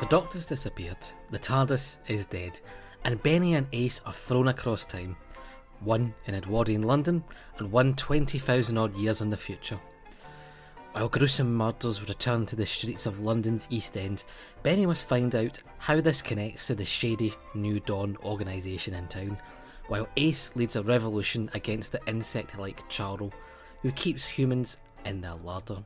The Doctor's disappeared, the TARDIS is dead, and Benny and Ace are thrown across time, one in Edwardian London and one 20,000 odd years in the future. While gruesome murders return to the streets of London's East End, Benny must find out how this connects to the shady New Dawn organisation in town, while Ace leads a revolution against the insect-like Charl, who keeps humans in their larder.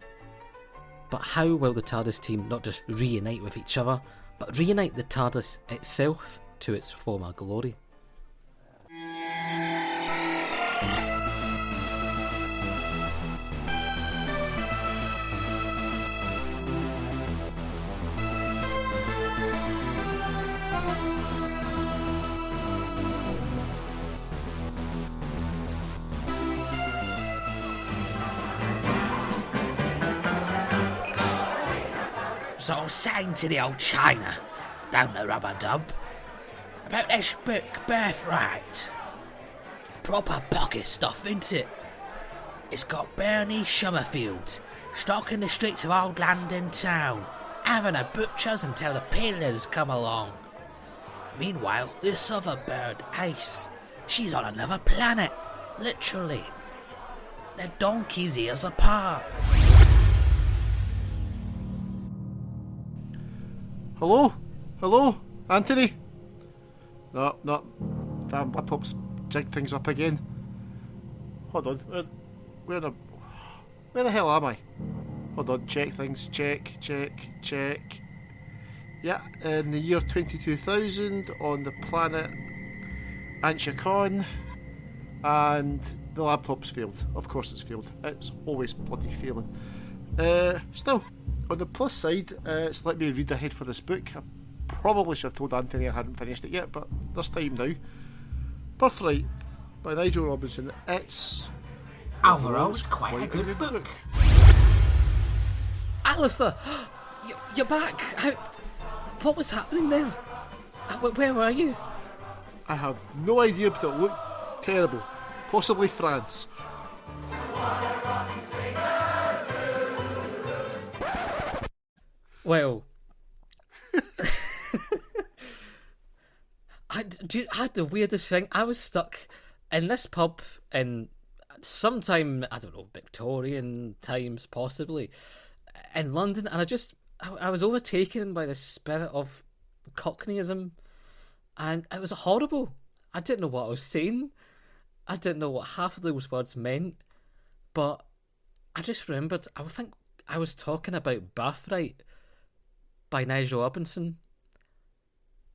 But how will the TARDIS team not just reunite with each other, but reunite the TARDIS itself to its former glory? So I was saying to the old China, down the rubber dump, about this book, Birthright. Proper pocket stuff, isn't it? It's got Bernie Summerfield stalking the streets of old London town, having a butchers until the pillars come along. Meanwhile, this other bird, Ace, she's on another planet, literally. They're donkey's ears apart. Hello, Anthony? No, damn laptop's jigged things up again. Hold on, where the hell am I? Hold on, check things, check. Yeah, in the year 22,000 on the planet Anshakon, and the laptop's failed. Of course it's failed. It's always bloody failing. Still, on the plus side, it's let me read ahead for this book. I probably should have told Anthony I hadn't finished it yet, but there's time now. Birthright by Nigel Robinson. It's overall, it's quite a good book. Alasdair, you're back. What was happening there? Where were you? I have no idea, but it looked terrible. Possibly France. Well, I had the weirdest thing. I was stuck in this pub in sometime, I don't know, Victorian times possibly, in London, and I was overtaken by the spirit of Cockneyism, and it was horrible. I didn't know what I was saying. I didn't know what half of those words meant, but I just remembered, I think I was talking about Birthright by Nigel Robinson.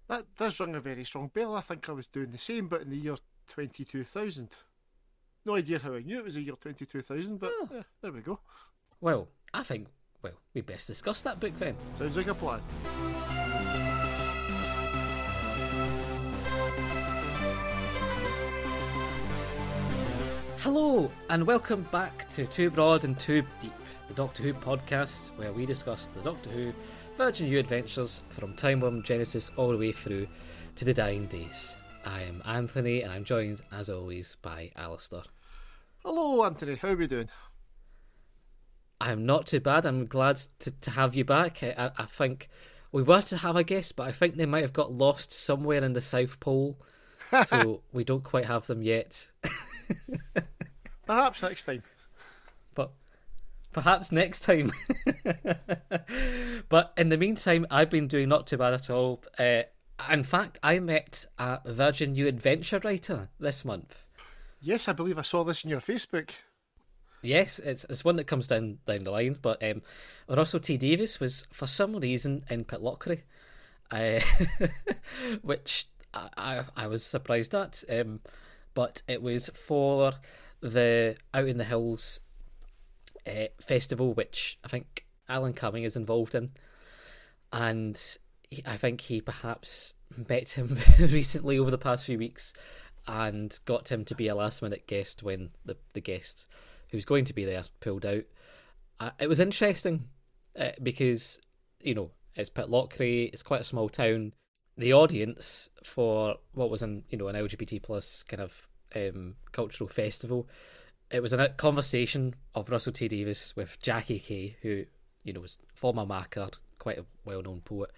That does ring a very strong bell. I think I was doing the same, but in the year 22,000. No idea how I knew it was the year 22,000, but yeah, there we go. Well, I think, we best discuss that book then. Sounds like a plan. Hello, and welcome back to Too Broad and Too Deep, the Doctor Who podcast, where we discuss the Doctor Who Virgin New adventures from Time Worm Genesis all the way through to the dying days. I am Anthony, and I'm joined, as always, by Alasdair. Hello, Anthony. How are we doing? I'm not too bad. I'm glad to have you back. I think we were to have a guest, but I think they might have got lost somewhere in the South Pole, so we don't quite have them yet. Perhaps next time. But perhaps next time. But in the meantime, I've been doing not too bad at all. In fact, I met a Virgin New Adventure writer this month. Yes, I believe I saw this in your Facebook. Yes, it's one that comes down the line, but Russell T Davies was, for some reason, in Pitlochry, which I was surprised at, but it was for the Out in the Hills festival, which I think Alan Cumming is involved in, and I think he perhaps met him recently over the past few weeks and got him to be a last minute guest when the guest who's going to be there pulled out. It was interesting because, you know, it's Pitlochry, it's quite a small town. The audience for what was an LGBT plus kind of cultural festival, it was a conversation of Russell T Davies with Jackie Kay, who, you know, was former Macker, quite a well-known poet,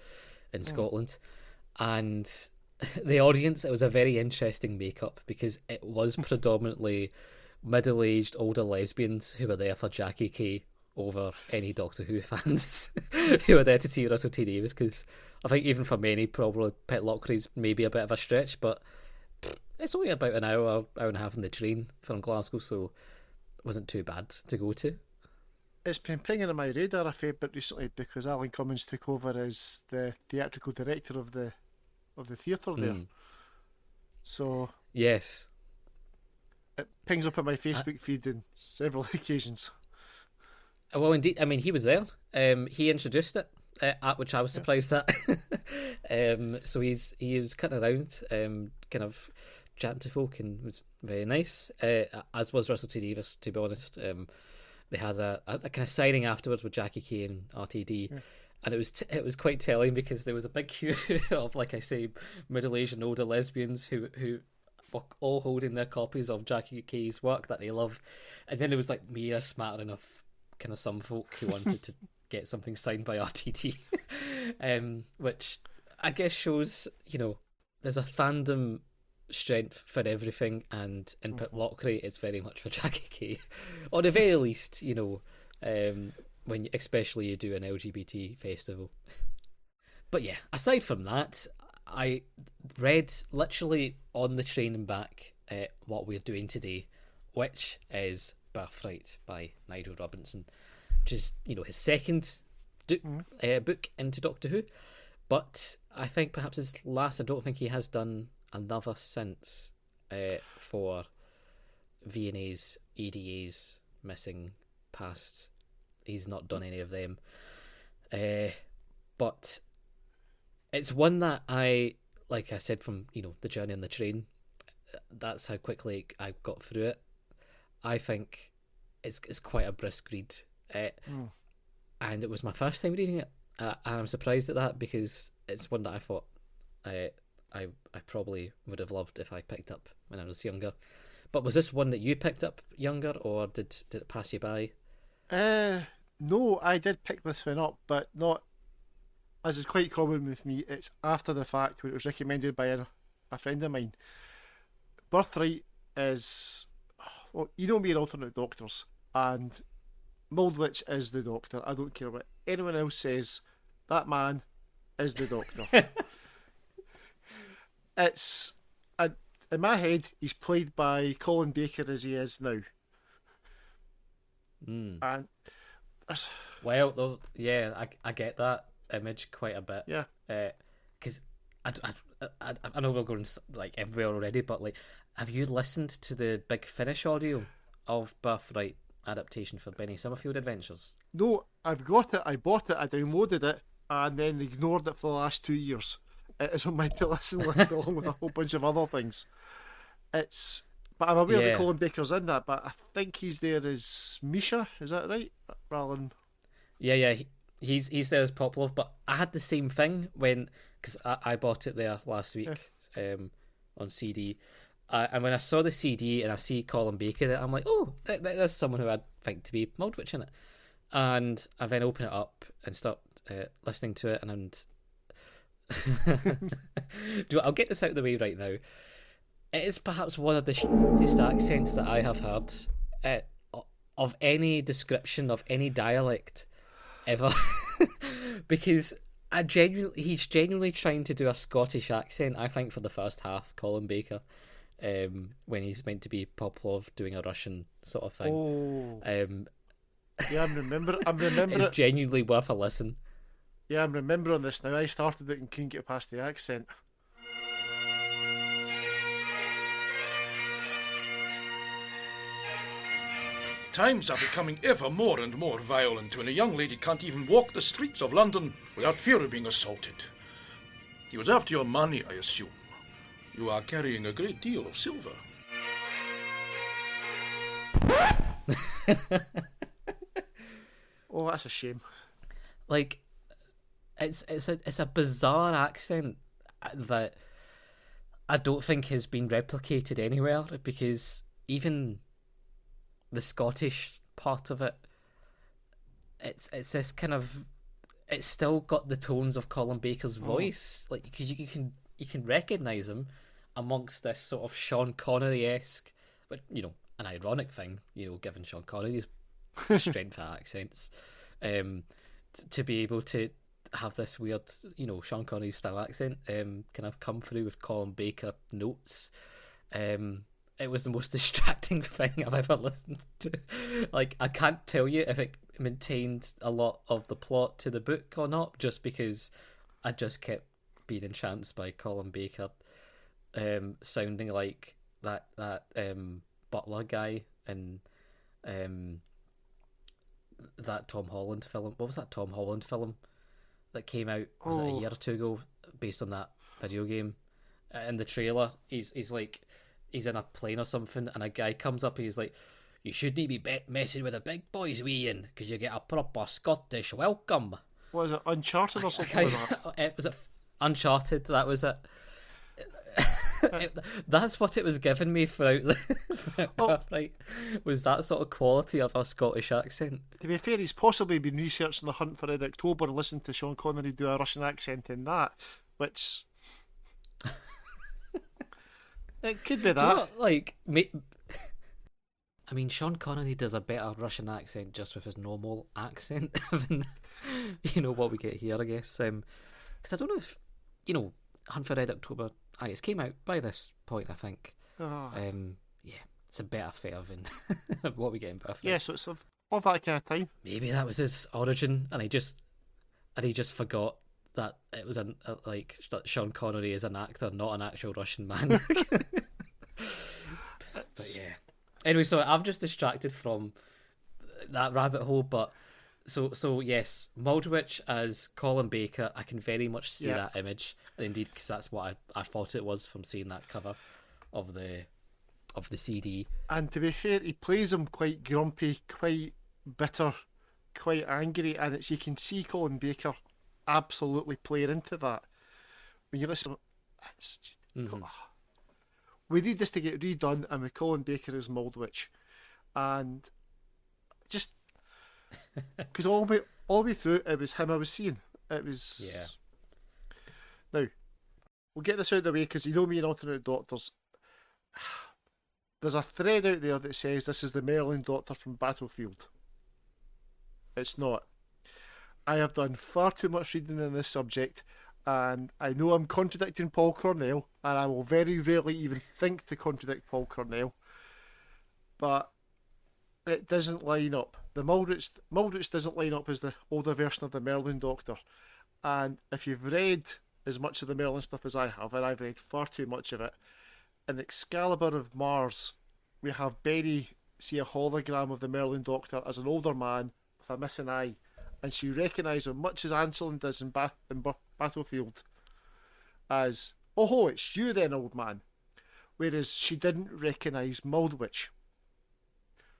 in Scotland, and the audience, it was a very interesting makeup because it was predominantly middle-aged older lesbians who were there for Jackie Kay over any Doctor Who fans who were there to see Russell T Davies, because I think even for many probably Pitlochry's maybe a bit of a stretch, but it's only about an hour and a half on the train from Glasgow, so it wasn't too bad to go to. It's been pinging on my radar a fair bit recently because Alan Cummins took over as the theatrical director of the theatre there. So yes, it pings up on my Facebook feed on several occasions. Well, indeed. I mean, he was there. He introduced it, at which I was surprised at. So he was cutting around, kind of chatting to folk, and was very nice. As was Russell T Davies, to be honest. They had a kind of signing afterwards with Jackie Kay and RTD, and it was quite telling because there was a big queue of, like I say, middle-aged and older lesbians who were all holding their copies of Jackie Kay's work that they love, and then there was like mere smattering of kind of some folk who wanted to get something signed by RTT, which I guess shows, there's a fandom strength for everything, and in Pitlochry it's very much for Jackie Kay, or at the very least, when especially you do an LGBT festival. But yeah, aside from that, I read literally on the train and back what we're doing today, which is Birthright by Nigel Robinson, which is his second book into Doctor Who, but I think perhaps his last. I don't think he has done another since for VNA's, EDA's, Missing Past. He's not done any of them, but it's one that like I said, from the journey on the train, that's how quickly I got through it. I think it's quite a brisk read, and it was my first time reading it, and I'm surprised at that because it's one that I thought I probably would have loved if I picked up when I was younger. But was this one that you picked up younger, or did it pass you by? No, I did pick this one up, but not, as is quite common with me, it's after the fact when it was recommended by a friend of mine. Birthright is, well, me in Alternate Doctors, and Moldwich is the Doctor. I don't care what anyone else says, that man is the Doctor. It's, in my head, he's played by Colin Baker as he is now. And well, though, yeah, I get that image quite a bit. Yeah. Because I know we're going like everywhere already, but like, have you listened to the Big Finish audio of Birthright adaptation for Benny Summerfield Adventures? No, I've got it. I bought it. I downloaded it, and then ignored it for the last 2 years. It is on my to listen list along with a whole bunch of other things. But I'm aware that Colin Baker's in that, but I think he's there as Misha, is that right? Rather than... Yeah, he's there as Poplove, but I had the same thing because I bought it there last week on CD, and when I saw the CD and I see Colin Baker there, I'm like, oh, there's someone who I'd think to be Moldwich in it, and I then open it up and start listening to it, and I'll get this out of the way right now. It is perhaps one of the shittiest accents that I have heard of any description of any dialect ever. Because he's genuinely trying to do a Scottish accent, I think, for the first half, Colin Baker, when he's meant to be Poplov doing a Russian sort of thing. Yeah, I'm remembering it's genuinely worth a listen. Yeah, I'm remembering this now. I started it and couldn't get past the accent. Times are becoming ever more and more violent when a young lady can't even walk the streets of London without fear of being assaulted. He was after your money, I assume. You are carrying a great deal of silver. Oh, that's a shame. Like, it's a bizarre accent that I don't think has been replicated anywhere, because even the Scottish part of it, it's this kind of it's still got the tones of Colin Baker's voice, like, because you can recognise him amongst this sort of Sean Connery-esque, but an ironic thing, given Sean Connery's strength of accents, to be able to have this weird, Sean Connery style accent, kind of come through with Colin Baker notes. It was the most distracting thing I've ever listened to. Like, I can't tell you if it maintained a lot of the plot to the book or not, just because I just kept being entranced by Colin Baker, sounding like that butler guy in that Tom Holland film. What was that Tom Holland film that came out? Was it a year or two ago, based on that video game? In the trailer, he's like, he's in a plane or something, and a guy comes up and he's like, "You shouldn't be messing with the big boys, Ian, because you get a proper Scottish welcome." What is it, Uncharted or something like that? Was it Uncharted? That was it. That's what it was giving me throughout Birthright, was that sort of quality of a Scottish accent. To be fair, he's possibly been researching The Hunt for Red October and listened to Sean Connery do a Russian accent in that, which... It could be that. Do you know what, like, I mean, Sean Connery does a better Russian accent just with his normal accent than, what we get here, I guess. Because I don't know if, Hunt for Red October, it's came out by this point, I think. Oh. Yeah, it's a better fare than what we get in Birthright. Yeah, so it's of that kind of time. Maybe that was his origin, and he just forgot that it was like that Sean Connery is an actor, not an actual Russian man. But yeah. Anyway, so I've just distracted from that rabbit hole, but so yes, Maldwich as Colin Baker, I can very much see that image, and indeed, because that's what I thought it was from seeing that cover of the CD. And to be fair, he plays him quite grumpy, quite bitter, quite angry, and you can see Colin Baker absolutely playing into that. When you listen, we need this to get redone, and with Colin Baker as Maldwich, and just because all the way through it was him I was seeing. It was Now we'll get this out of the way, because me and alternate doctors. There's a thread out there that says this is the Merlin Doctor from Battlefield. It's not. I have done far too much reading in this subject, and I know I'm contradicting Paul Cornell, and I will very rarely even think to contradict Paul Cornell, but it doesn't line up. The Maldwich doesn't line up as the older version of the Merlin Doctor, and if you've read as much of the Merlin stuff as I have, and I've read far too much of it, in Excalibur of Mars, we have Benny see a hologram of the Merlin Doctor as an older man with a missing eye, and she recognises him much as Anselm does in Battlefield as, "Oh ho, it's you then, old man," whereas she didn't recognise Maldwich.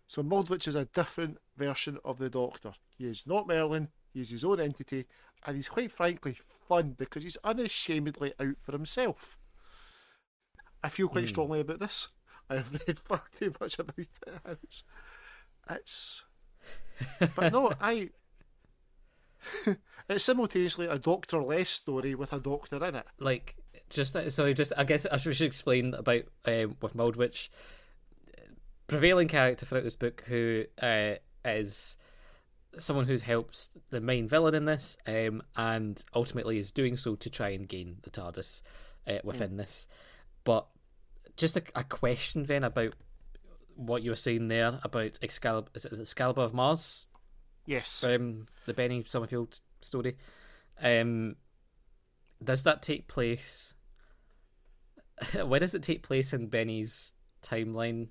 So Maldwich is a different version of the Doctor. He is not Merlin, he is his own entity, and he's quite frankly fun because he's unashamedly out for himself. I feel quite strongly about this. I have read far too much about it. It's but no, it's simultaneously a Doctor-less story with a Doctor in it. Like, I guess I should explain about with Maldwich. Prevailing character throughout this book, who is someone who helps the main villain in this, and ultimately is doing so to try and gain the TARDIS within this. But just a question then about what you were saying there about Excalibur. Is it Excalibur of Mars? Yes. The Benny Summerfield story. Does that take place? Where does it take place in Benny's timeline?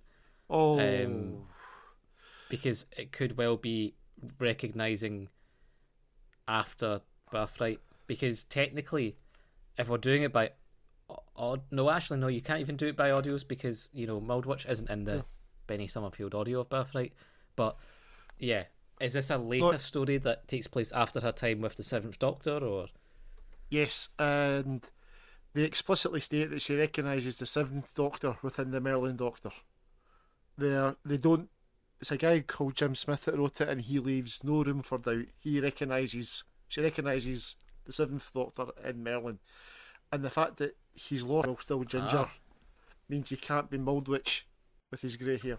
Because it could well be recognising after Birthright. Because technically, if we're doing it by no, you can't even do it by audios, because Maldwich isn't in the Benny Summerfield audio of Birthright. But yeah, is this a later story that takes place after her time with the Seventh Doctor, or? Yes, and they explicitly state that she recognises the Seventh Doctor within the Merlin Doctor. They don't. It's a guy called Jim Smith that wrote it, and he leaves no room for doubt. He recognises She recognises the Seventh Doctor in Merlin, and the fact that he's lost while still ginger means you can't be Mildwich with his grey hair.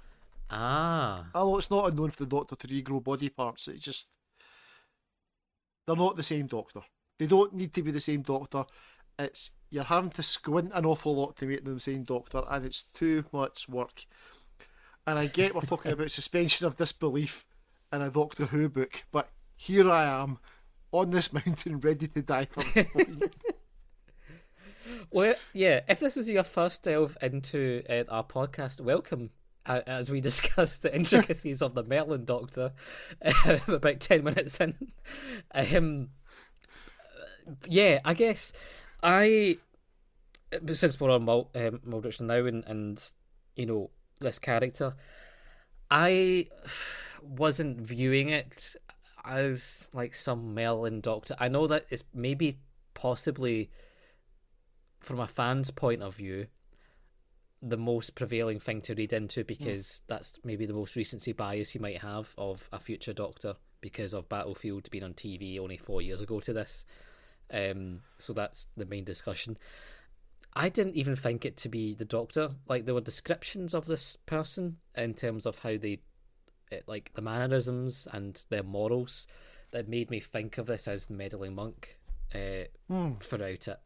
Although it's not unknown for the Doctor to regrow body parts, it's just they're not the same Doctor. They don't need to be the same Doctor. It's you're having to squint an awful lot to make them the same Doctor, and it's too much work. And I get we're talking about suspension of disbelief in a Doctor Who book, but here I am on this mountain ready to die for it. Well, yeah, if this is your first delve into our podcast, welcome. As we discuss the intricacies of the Merlin Doctor about 10 minutes in. Yeah, I guess since we're on Mildred now and you know, this character, I wasn't viewing it as like some Merlin Doctor. I know that it's maybe possibly, from a fan's point of view, the most prevailing thing to read into, because that's maybe the most recency bias you might have of a future Doctor because of Battlefield being on TV only 4 years ago to this. So that's the main discussion. I didn't even think it to be the Doctor. Like, there were descriptions of this person in terms of how they, like, the mannerisms and their morals that made me think of this as the meddling monk throughout it.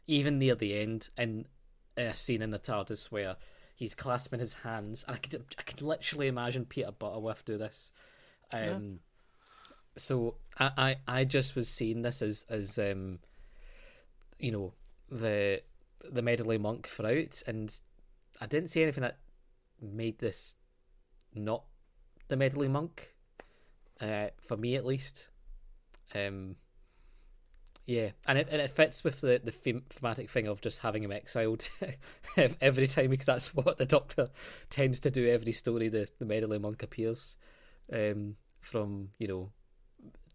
Even near the end, and a scene in the TARDIS where he's clasping his hands, and I could literally imagine Peter Butterworth do this. So I just was seeing this as you know, the meddling monk throughout, and I didn't see anything that made this not the meddling monk, for me at least. Yeah, and it fits with the thematic thing of just having him exiled every time, because that's what the Doctor tends to do every story. The meddling monk appears, from, you know,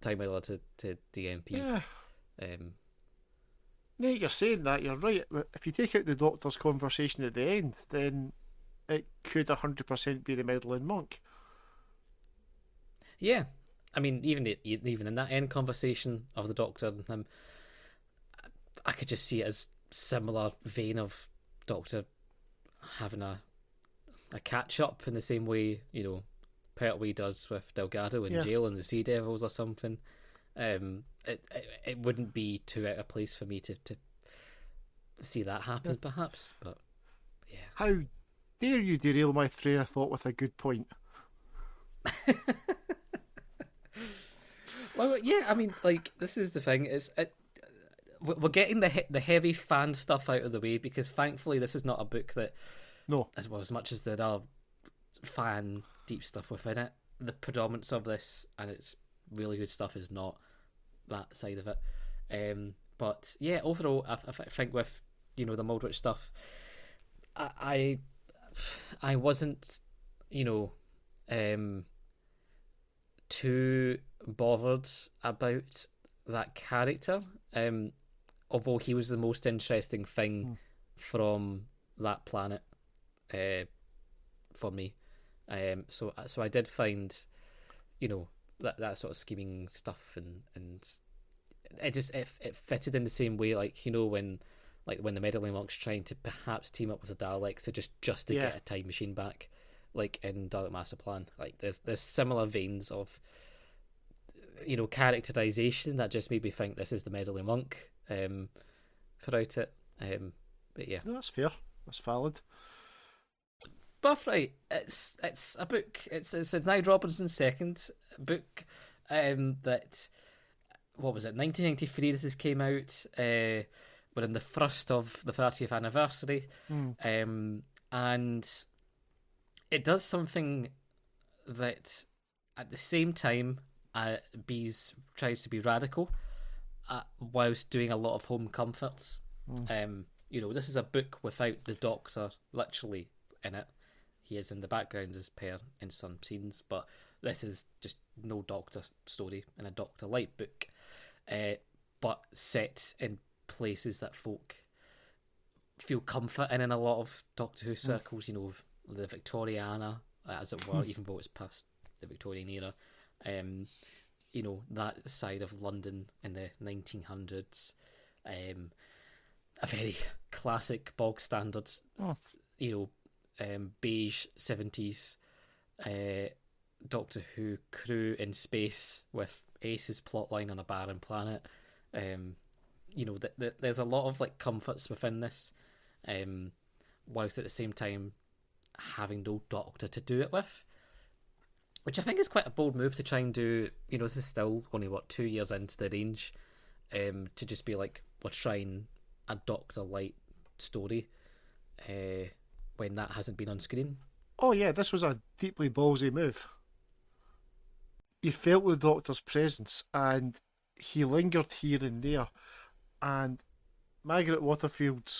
Time Miller to DMP. Yeah. Now you're saying that, you're right. If you take out the Doctor's conversation at the end, then it could 100% be the meddling monk. Yeah. I mean, even in that end conversation of the Doctor and him, I could just see it as similar vein of Doctor having a catch up in the same way, you know, Pertwee does with Delgado in jail and the Sea Devils or something. It wouldn't be too out of place for me to see that happen, perhaps. But yeah, how dare you derail my train of thought with a good point? Well, yeah, I mean, like, this is the thing, we're getting the heavy fan stuff out of the way, because thankfully this is not a book that, as much as there are fan deep stuff within it, the predominance of this, and it's really good stuff, is not that side of it. But yeah, overall, I think with, you know, the Mildred stuff, I wasn't, you know, too bothered about that character, although he was the most interesting thing from that planet for me. So I did find, you know, that sort of scheming stuff, and it just it fitted in the same way, like, you know, when the meddling monk's trying to perhaps team up with the Daleks to get a time machine back, like in Dalek Master Plan. Like, there's similar veins of, you know, characterization that just made me think this is the meddling monk throughout it. But yeah, no, that's fair. That's valid. Birthright. It's a book. It's Nigel Robinson's second book. That, what was it? 1993. This came out. We're in the thrust of the 30th anniversary, and it does something that, at the same time, Bees tries to be radical, whilst doing a lot of home comforts. You know, this is a book without the Doctor literally in it. He is in the background as Per in some scenes, but this is just no Doctor story in a Doctor-like book, but set in places that folk feel comfort in a lot of Doctor Who circles. You know, the Victoriana, as it were, even though it's past the Victorian era. that side of London in the 1900s. A very classic bog standard, beige 70s Doctor Who crew in space with Ace's plotline on a barren planet. There's a lot of like comforts within this, whilst at the same time having no Doctor to do it with, which I think is quite a bold move to try and do. This is still only 2 years into the range, to just be like, we're trying a Doctor light story, when that hasn't been on screen. Oh yeah, this was a deeply ballsy move. You felt the Doctor's presence, and he lingered here and there. And Margaret Wakefield.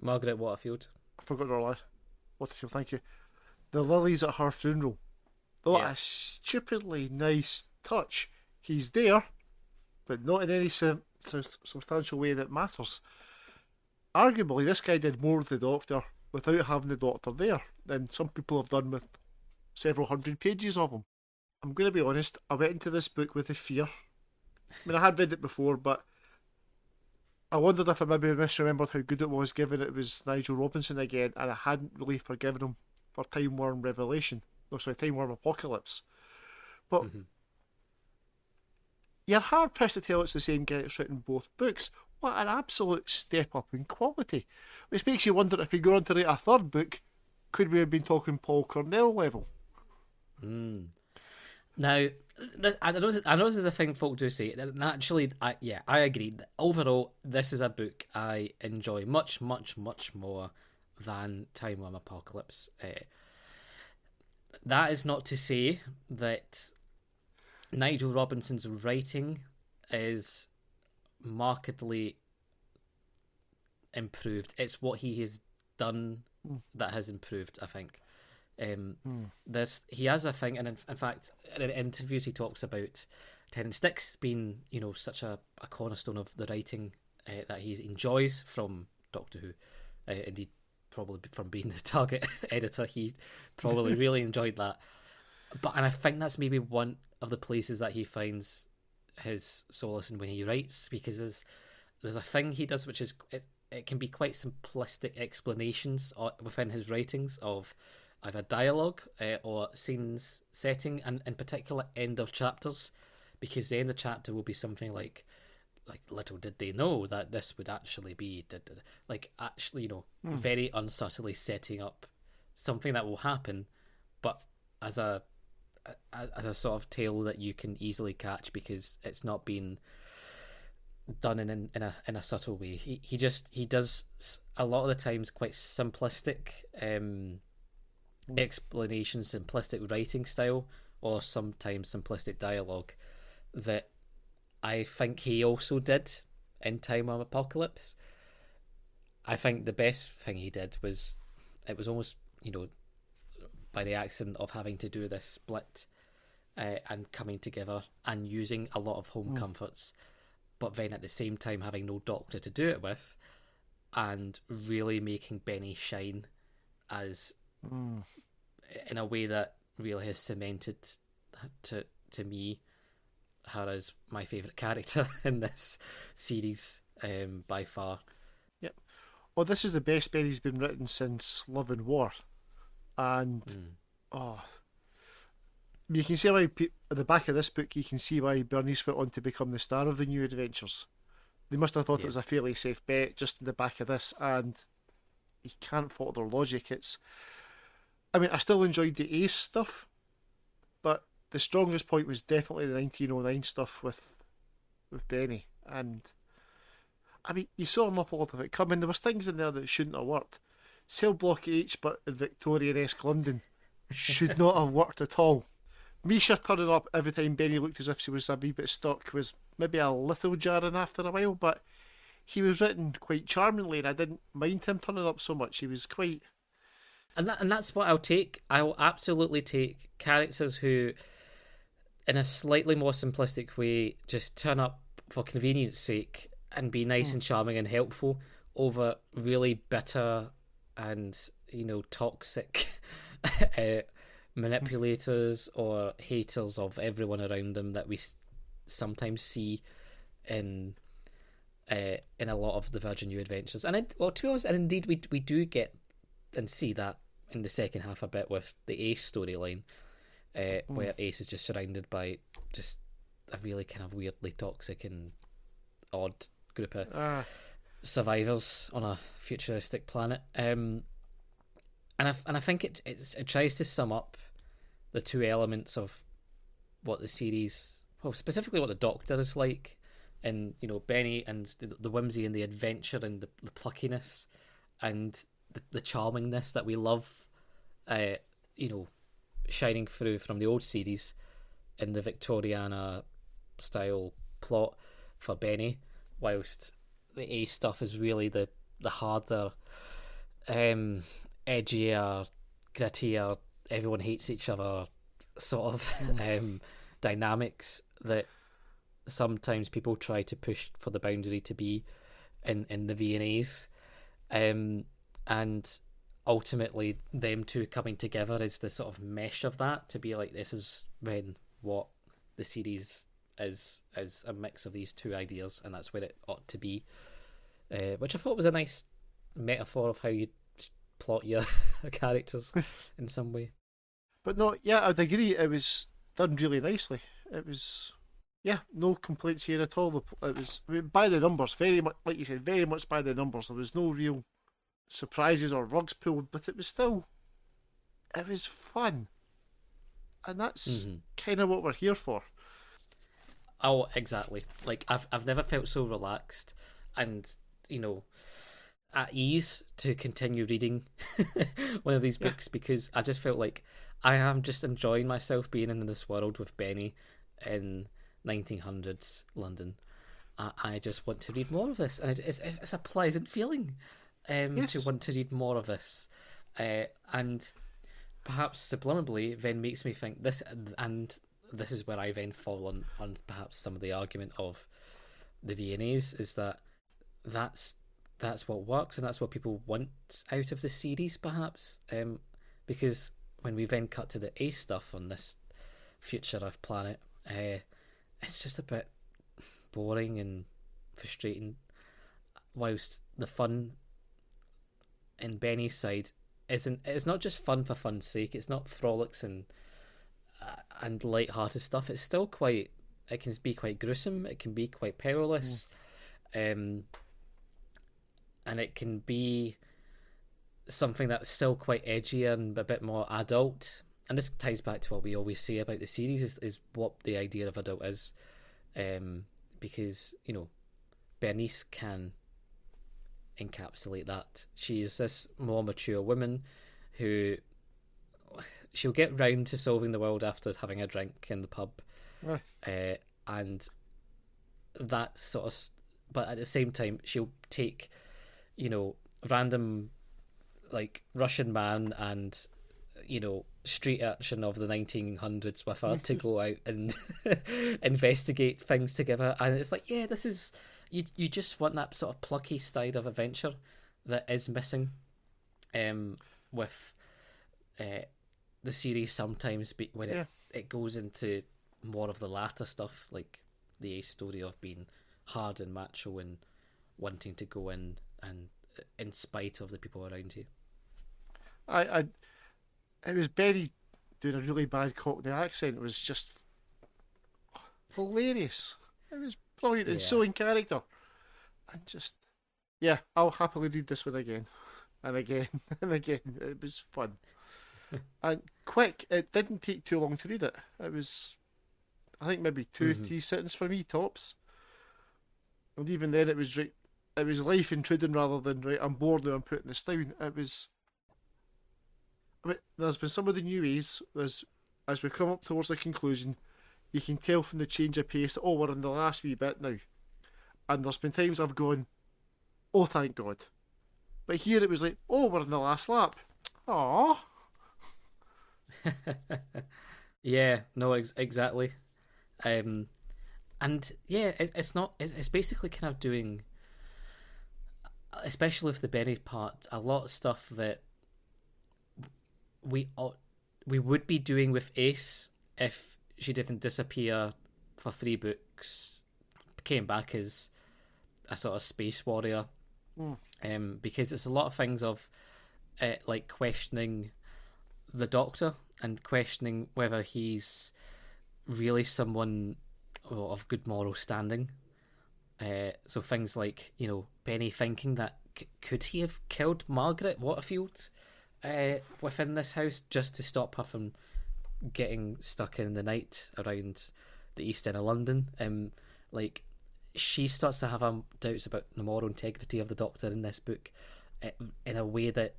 Margaret Waterfield. I forgot her last. Waterfield, thank you. The lilies at her funeral. What a stupidly nice touch. He's there, but not in any substantial way that matters. Arguably, this guy did more with the Doctor without having the Doctor there than some people have done with several hundred pages of him. I'm going to be honest, I went into this book with a fear. I mean, I had read it before, but I wondered if I maybe misremembered how good it was, given it was Nigel Robinson again, and I hadn't really forgiven him for Time Worm Time Worm Apocalypse. But you're hard pressed to tell it's the same guy that's written both books. What an absolute step up in quality. Which makes you wonder, if you go on to write a third book, could we have been talking Paul Cornell level? Now, I know this is a thing folk do say. Naturally, I agree. Overall, this is a book I enjoy much, much, much more than Time Worm Apocalypse. That is not to say that Nigel Robinson's writing is markedly improved. It's what he has done that has improved, I think. He has a thing, and in fact, in interviews he talks about Tennant Sticks being, such a cornerstone of the writing that he enjoys from Doctor Who. Indeed, probably from being the target editor, he probably really enjoyed that. And I think that's maybe one of the places that he finds his solace in when he writes, because there's a thing he does which is it can be quite simplistic explanations within his writings of either dialogue or scenes setting, and in particular end of chapters, because the end of chapter will be something like little did they know that this would actually be very unsubtly setting up something that will happen, but as a sort of tale that you can easily catch because it's not been done in a subtle way. He does a lot of the times quite simplistic explanations, simplistic writing style, or sometimes simplistic dialogue that I think he also did in Time Worm Apocalypse. I think the best thing he did was, it was almost, by the accident of having to do this split and coming together and using a lot of home comforts, but then at the same time having no Doctor to do it with, and really making Benny shine as in a way that really has cemented to me her as my favourite character in this series by far. Yep. Well, this is the best Benny's been written since Love and War, and you can see why at the back of this book you can see why Bernice went on to become the star of the New Adventures. They must have thought it was a fairly safe bet just in the back of this, and you can't fault their logic. I still enjoyed the Ace stuff, but the strongest point was definitely the 1909 stuff with Benny. And you saw an awful lot of it coming. There was things in there that shouldn't have worked. Cell Block H, but in Victorian-esque London, should not have worked at all. Misha turning up every time Benny looked as if she was a wee bit stuck was maybe a little jarring after a while, but he was written quite charmingly, and I didn't mind him turning up so much. He was quite... And that's what I'll take. I will absolutely take characters who, in a slightly more simplistic way, just turn up for convenience sake and be nice and charming and helpful, over really bitter and toxic manipulators or haters of everyone around them that we sometimes see in a lot of the Virgin New Adventures. And to be honest, and indeed we do get and see that in the second half a bit with the Ace storyline, where Ace is just surrounded by just a really kind of weirdly toxic and odd group of survivors on a futuristic planet. And I think it tries to sum up the two elements of what the series, well, specifically what the Doctor is like, and Benny and the whimsy and the adventure and the pluckiness and the charmingness that we love, shining through from the old series in the Victoriana style plot for Benny, whilst the A stuff is really the harder, edgier, grittier, everyone hates each other sort of dynamics that sometimes people try to push for the boundary to be in the V&As, and ultimately them two coming together is the sort of mesh of that to be like, this is when what the series is a mix of these two ideas, and that's where it ought to be, which I thought was a nice metaphor of how you plot your characters in some way. But no, yeah, I'd agree. It was done really nicely. It was, yeah, no complaints here at all. It was, I mean, by the numbers, very much, like you said, very much by the numbers. There was no real surprises or rugs pulled, but it was fun. And that's kind of what we're here for. Oh, exactly. Like, I've never felt so relaxed and, at ease to continue reading one of these books, because I just felt like I am just enjoying myself being in this world with Benny in 1900s London. I just want to read more of this, and it's a pleasant feeling to want to read more of this, and perhaps subliminally then makes me think this, and this is where I then fall on perhaps some of the argument of the V&As, is that's what works and that's what people want out of the series, perhaps, because when we then cut to the Ace stuff on this future of planet, it's just a bit boring and frustrating, whilst the fun in Benny's side it's not just fun for fun's sake. It's not frolics and light-hearted stuff. It's still it can be quite gruesome, it can be quite perilous, and it can be something that's still quite edgy and a bit more adult. And this ties back to what we always say about the series is what the idea of adult is, because Bernice can encapsulate that. She is this more mature woman who she'll get round to solving the world after having a drink in the pub, and that sort of, but at the same time she'll take random like Russian man and street urchin of the 1900s with her to go out and investigate things together, and it's like, yeah, this is you just want that sort of plucky side of adventure that is missing with the series sometimes, when it goes into more of the latter stuff, like the Ace story of being hard and macho and wanting to go in and in spite of the people around you. It was Benny doing a really bad Cockney accent. It was just hilarious. It was brilliant and so in character. And just, I'll happily read this one again and again and again. It was fun. And quick. It didn't take too long to read it. It was, I think, maybe 2-3 sittings for me, tops. And even then it was life intruding rather than, right, I'm bored now, I'm putting this down. It was, there's been some of the new ways, as we come up towards the conclusion, you can tell from the change of pace, we're in the last wee bit now. And there's been times I've gone, oh, thank God. But here it was like, we're in the last lap. Aww. Yeah, no, exactly. And yeah, it's basically kind of doing, especially with the Benny part, a lot of stuff that we we would be doing with Ace if she didn't disappear for 3 books, came back as a sort of space warrior. Because it's a lot of things of like questioning the Doctor and questioning whether he's really someone of good moral standing. So things like, Benny thinking that could he have killed Margaret Waterfield within this house just to stop her from getting stuck in the night around the East End of London. Like, she starts to have doubts about the moral integrity of the Doctor in this book in a way that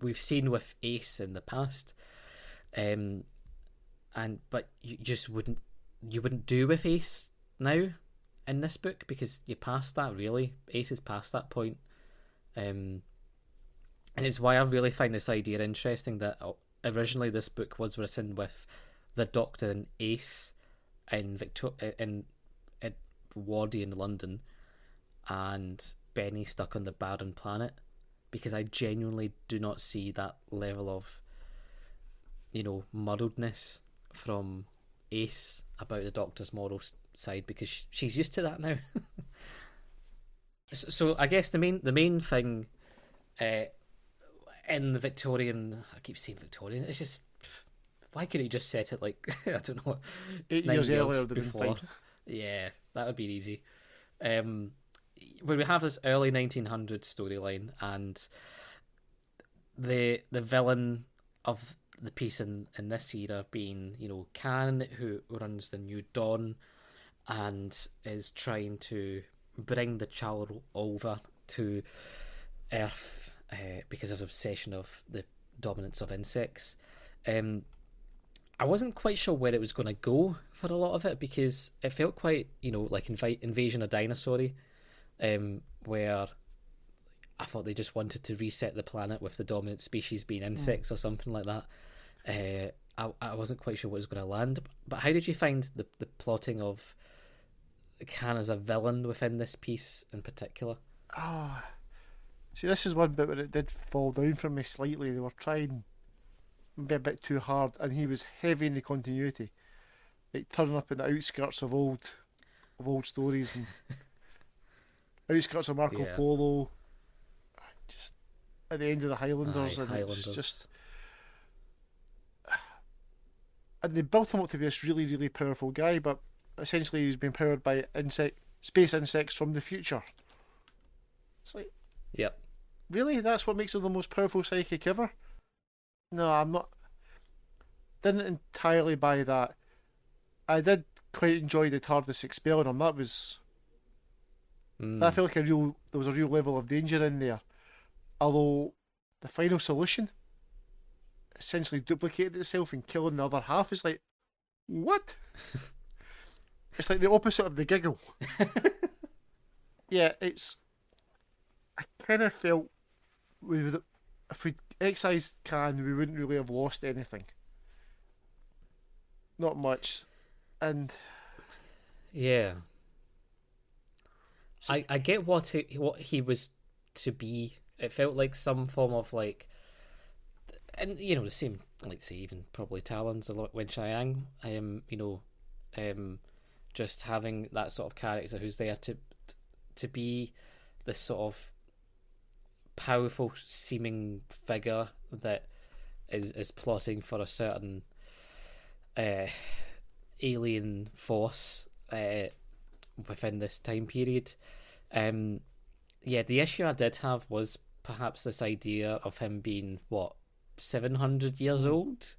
we've seen with Ace in the past, but you just wouldn't do with Ace now in this book, because you're past that. Really, Ace is past that point, and it's why I really find this idea interesting that originally this book was written with the Doctor and Ace in Edwardian London and Benny stuck on the barren planet, because I genuinely do not see that level of muddledness from Ace about the Doctor's moral side, because she's used to that now. So I guess the main thing in the Victorian, I keep saying Victorian, it's just, why could he just set it like I don't know, 8 9 years earlier before? Yeah, that would be easy. When we have this early 1900s storyline, and the villain of the piece in this era being, Khan, who runs the New Dawn and is trying to bring the child over to Earth because of obsession of the dominance of insects. I wasn't quite sure where it was going to go for a lot of it, because it felt quite, like Invasion of Dinosaur-y, where I thought they just wanted to reset the planet with the dominant species being insects or something like that. I wasn't quite sure what was going to land. But how did you find the plotting of Khan as a villain within this piece in particular? See, this is one bit where it did fall down for me slightly. They were trying maybe a bit too hard, and he was heavy in the continuity, like turning up in the outskirts of old stories and outskirts of Marco Polo, just at the end of the Highlanders. Highlanders. It's just, and they built him up to be this really, really powerful guy, but essentially he was being powered by space insects from the future. It's like, yep, really? That's what makes him the most powerful psychic ever? No, I'm not. Didn't entirely buy that. I did quite enjoy the TARDIS expelling him. That was. That felt like there was a real level of danger in there. Although the final solution essentially duplicated itself and killing the other half is like, what? It's like the opposite of the giggle. Yeah, it's. I kind of felt if we excised Khan, we wouldn't really have lost anything. Not much, and yeah, I get what he was to be. It felt like some form of like, and the same, like say even probably Talon's a lot when Chiang, just having that sort of character who's there to be this sort of powerful seeming figure that is plotting for a certain alien force within this time period. The issue I did have was perhaps this idea of him being 700 years old,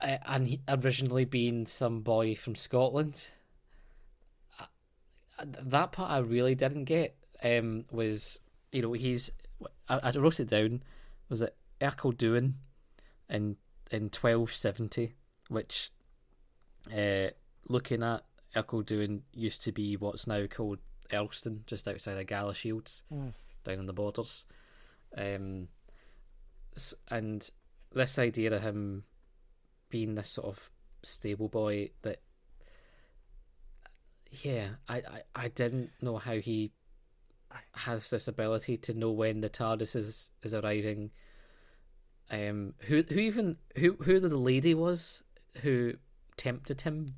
and he originally being some boy from Scotland. That part I really didn't get. Was he's, I wrote it down, was it Ercildoune in 1270, which looking at Ercildoune used to be what's now called Elston, just outside of Galashiels, down on the borders. And this idea of him being this sort of stable boy that, I didn't know how he has this ability to know when the TARDIS is arriving who the lady was who tempted him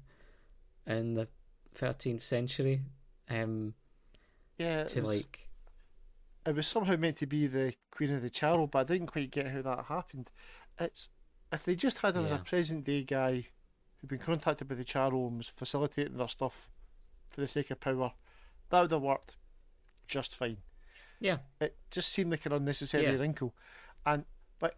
in the 13th century. Yeah, it was somehow meant to be the Queen of the Charrow, but I didn't quite get how that happened. It's if they just had him as a present day guy who'd been contacted by the Charrow and was facilitating their stuff for the sake of power, that would have worked just fine. Yeah, it just seemed like an unnecessary wrinkle. But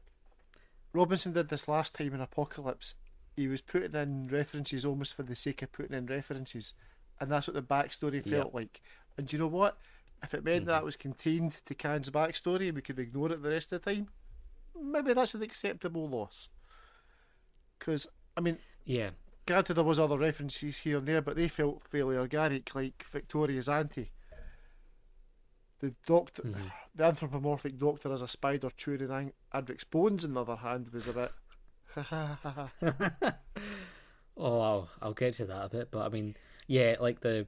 Robinson did this last time in Apocalypse. He was putting in references almost for the sake of putting in references, and that's what the backstory felt like. And do you know what? If it meant that was contained to Khan's backstory and we could ignore it the rest of the time, maybe that's an acceptable loss. Because, I mean, granted there was other references here and there, but they felt fairly organic, like Victoria's auntie. The doctor, the anthropomorphic doctor as a spider chewing Adric's bones, on the other hand, was a bit... Oh, I'll get to that a bit, but I mean, like the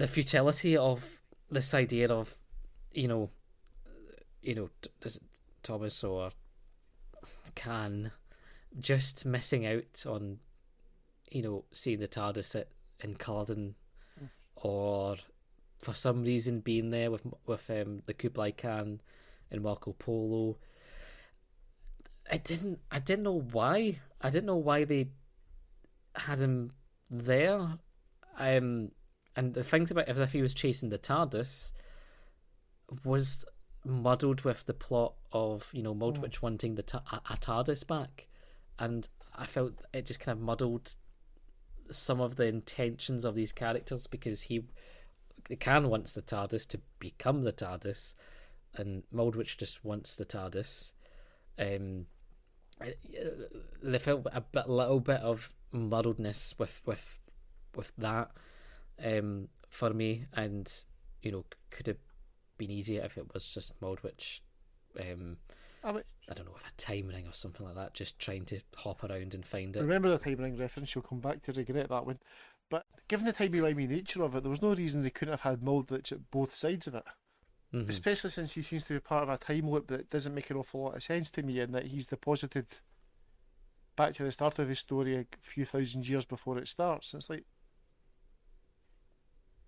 futility of this idea of, Thomas or Khan just missing out on, seeing the TARDIS in Culloden, or for some reason being there with the Kublai Khan and Marco Polo. I didn't know why. I didn't know why they had him there. And the things about if he was chasing the TARDIS was muddled with the plot of Moldwitch wanting a TARDIS back, and I felt it just kind of muddled some of the intentions of these characters, because Khan wants the TARDIS to become the TARDIS, and Moldwitch just wants the TARDIS. There felt a little bit of muddledness with that for me, and could have been easier if it was just Moldwitch. I don't know, with a time ring or something like that, just trying to hop around and find it. Remember the time ring reference? You'll come back to regret that one. But given the timey-wimey nature of it, there was no reason they couldn't have had Moldwitch at both sides of it. Especially since he seems to be part of a time loop that doesn't make an awful lot of sense to me, in that he's deposited back to the start of his story a few thousand years before it starts. It's like,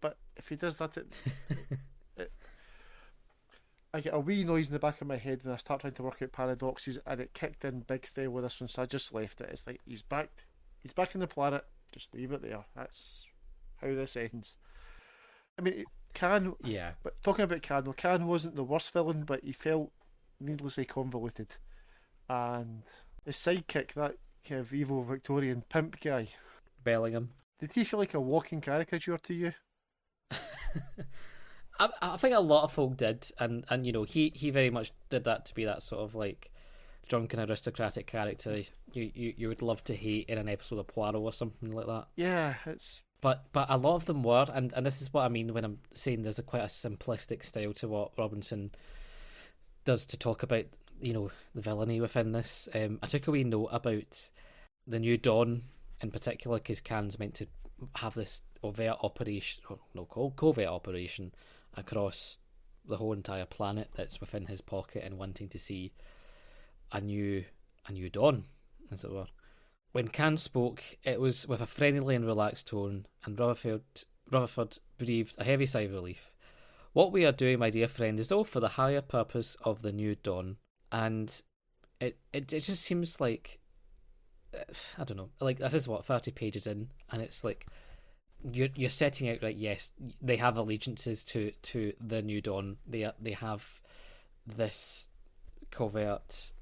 but if he does that, I get a wee noise in the back of my head when I start trying to work out paradoxes, and it kicked in big style with this one, so I just left it. It's like, he's back on the planet, just leave it there. That's how this ends. I mean, Khan, but talking about Khan, well, Khan wasn't the worst villain, but he felt needlessly convoluted. And his sidekick, that kind of evil Victorian pimp guy, Bellingham, did he feel like a walking caricature to you? I think a lot of folk did, and he very much did that to be that sort of like drunken aristocratic character you would love to hate in an episode of Poirot or something like that. Yeah, it's... But a lot of them were, and this is what I mean when I'm saying there's quite a simplistic style to what Robinson does to talk about, the villainy within this. I took a wee note about the New Dawn in particular, because Khan's meant to have this covert operation across the whole entire planet that's within his pocket, and wanting to see a new dawn, as it were. When Khan spoke, it was with a friendly and relaxed tone, and Rutherford breathed a heavy sigh of relief. What we are doing, my dear friend, is all for the higher purpose of the new dawn. And it just seems like, I don't know, like that is 30 pages in, and it's like you're setting out, like, yes, they have allegiances to the new dawn. They have this covert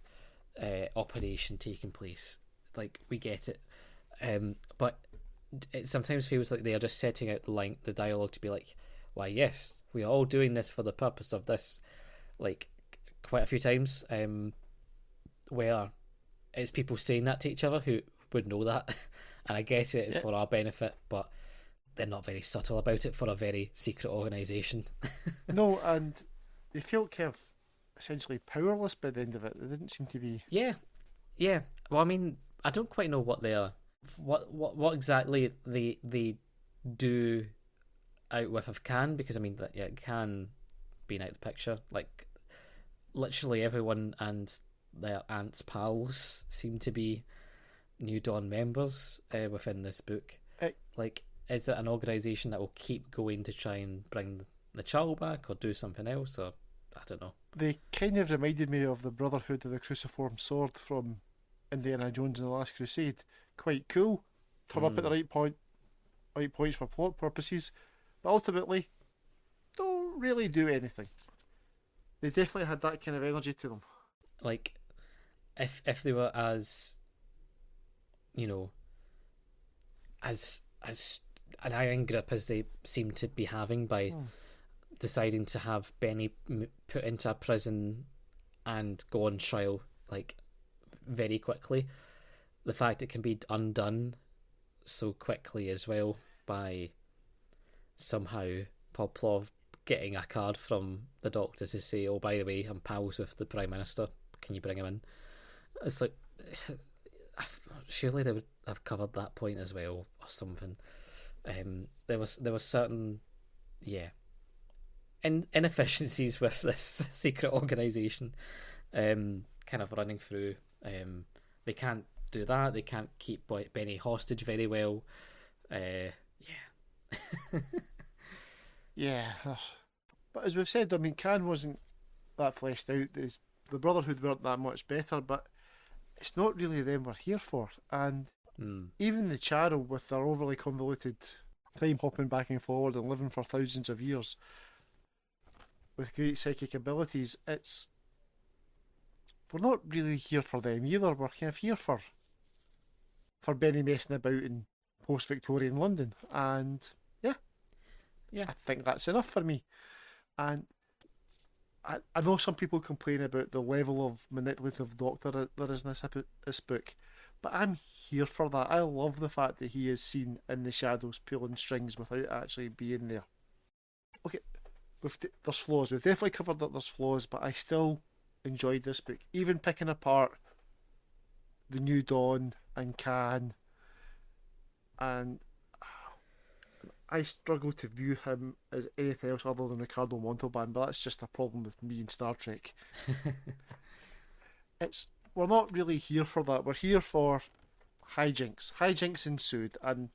operation taking place. Like, we get it, but it sometimes feels like they are just setting out the dialogue to be like, why, yes, we are all doing this for the purpose of this, like, quite a few times, where it's people saying that to each other who would know that, and I get it, it's for our benefit, but they're not very subtle about it for a very secret organisation. No, and they felt kind of essentially powerless by the end of it. They didn't seem to be... Yeah. Well, I mean, I don't quite know what they are, what exactly they do out with Khan, because I mean, Khan being out of the picture, like, literally everyone and their aunt's pals seem to be New Dawn members within this book. Like, is it an organisation that will keep going to try and bring the child back or do something else? Or I don't know. They kind of reminded me of the Brotherhood of the Cruciform Sword from Indiana Jones and the Last Crusade. Quite cool. Turn up at the right points for plot purposes, but ultimately don't really do anything. They definitely had that kind of energy to them. Like, if they were as, you know, as an iron grip as they seem to be having by deciding to have Benny put into a prison and go on trial, like, very quickly, the fact it can be undone so quickly as well by somehow Poplov getting a card from the Doctor to say, oh, by the way, I'm pals with the Prime Minister, can you bring him in? It's like, surely they would have covered that point as well or something. There was certain inefficiencies with this secret organisation kind of running through. They can't do that, they can't keep Benny hostage very well. Yeah. But as we've said, I mean, Khan wasn't that fleshed out. The Brotherhood weren't that much better, but it's not really them we're here for. And even the Charo, with their overly convoluted time hopping back and forward and living for thousands of years with great psychic abilities, we're not really here for them either. We're kind of here for Benny messing about in post-Victorian London. And yeah, I think that's enough for me. And I know some people complain about the level of manipulative Doctor there is in this book, but I'm here for that. I love the fact that he is seen in the shadows pulling strings without actually being there. Okay, there's flaws. We've definitely covered that there's flaws, but I still enjoyed this book. Even picking apart the New Dawn and Khan, and I struggle to view him as anything else other than Ricardo Montalban, but that's just a problem with me and Star Trek. We're not really here for that. We're here for hijinks. Hijinks ensued, and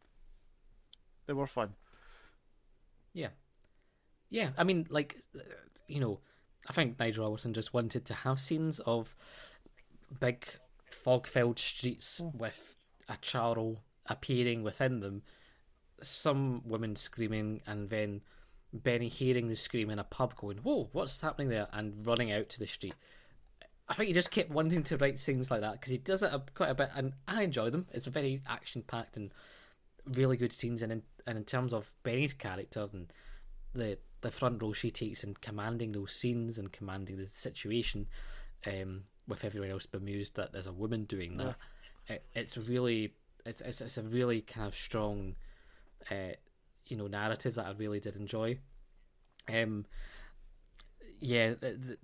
they were fun. Yeah. I mean, like, you know, I think Nigel Robertson just wanted to have scenes of big fog-filled streets with a Charl appearing within them, some women screaming, and then Benny hearing the scream in a pub going, whoa, what's happening there, and running out to the street. I think he just kept wanting to write things like that because he does it quite a bit, and I enjoy them. It's a very action-packed and really good scenes, and in terms of Benny's character and the front role she takes in commanding those scenes and commanding the situation, with everyone else bemused that there's a woman doing that. It's a really kind of strong narrative that I really did enjoy. The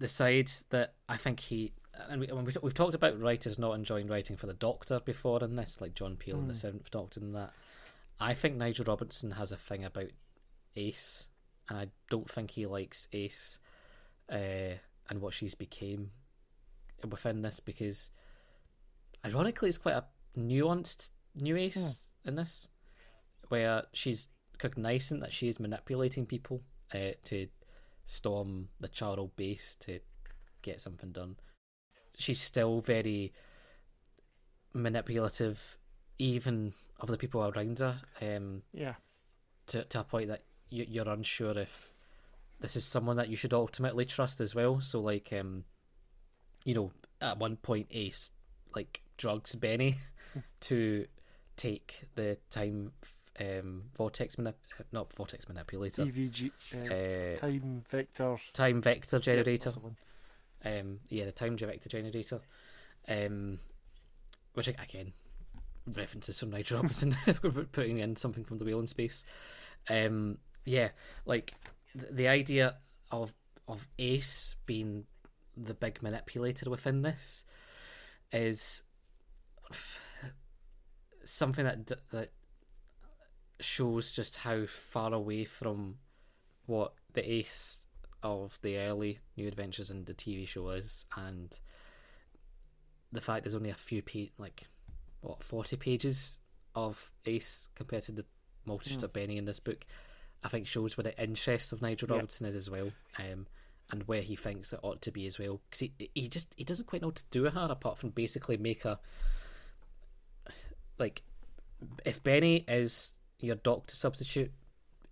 side that I think we've talked about writers not enjoying writing for the Doctor before in this, like John Peel in the Seventh Doctor and that. I think Nigel Robertson has a thing about Ace, and I don't think he likes Ace and what she's became within this, because ironically it's quite a nuanced new Ace in this, where she's cognizant that she is manipulating people to storm the Charl base to get something done. She's still very manipulative, even of the people around her. To a point that you're unsure if this is someone that you should ultimately trust as well. So, like, at one point, Ace drugs Benny to take the time not vortex manipulator, EVG, time vector generator. The time vector generator, which again, references from Nigel Robinson putting in something from the Whale in Space. The idea of Ace being the big manipulator within this is something that shows just how far away from what the Ace of the early New Adventures in the TV show is, and the fact there's only a few 40 pages of Ace compared to the multitude of Benny in this book, I think shows where the interest of Nigel Robinson is as well, and where he thinks it ought to be as well, because he doesn't quite know what to do with her apart from basically make her, like, if Benny is your doctor substitute,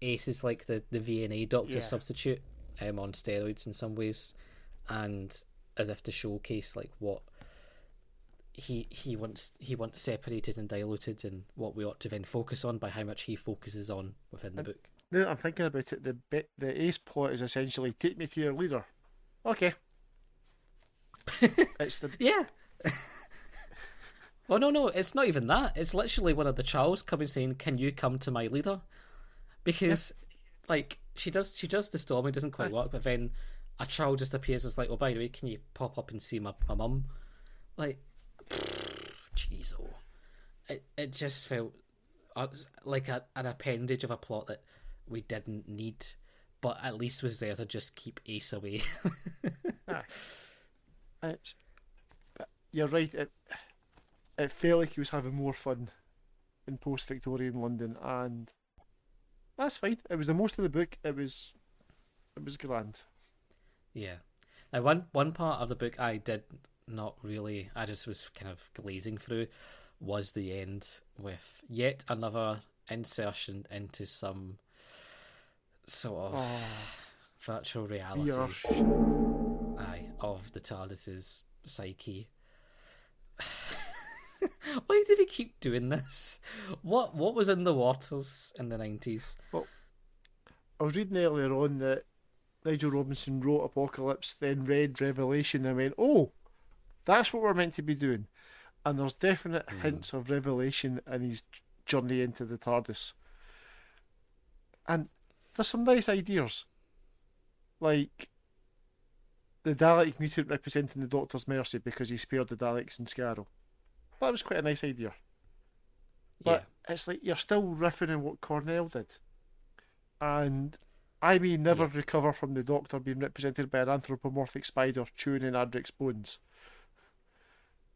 Ace is like the VNA doctor substitute, on steroids in some ways, and as if to showcase like what he wants separated and diluted, and what we ought to then focus on by how much he focuses on within the book. Now that I'm thinking about it, the Ace plot is essentially take me to your leader. Okay. It's the yeah. Well, no, it's not even that. It's literally one of the Charles coming saying, "Can you come to my leader?" Because, like, she does the storming, doesn't quite work, but then a child just appears as like, "Oh, by the way, can you pop up and see my mum?" Like, jeez, it just felt like an appendage of a plot that we didn't need, but at least was there to just keep Ace away. You're right. It felt like he was having more fun in post-Victorian London, and that's fine. It was the most of the book. It was grand. Yeah. Now, one part of the book I did not really, I just was kind of glazing through, was the end with yet another insertion into some sort of virtual reality of the TARDIS's psyche. Why do we keep doing this? What was in the waters in the 90s? Well, I was reading earlier on that Nigel Robinson wrote Apocalypse, then read Revelation and went, "Oh, that's what we're meant to be doing." And there's definite hints of Revelation in his journey into the TARDIS. And there's some nice ideas. Like the Dalek mutant representing the Doctor's mercy because he spared the Daleks in Scarrow. That was quite a nice idea. But it's like you're still riffing on what Cornell did. And I may never recover from the Doctor being represented by an anthropomorphic spider chewing in Adric's bones.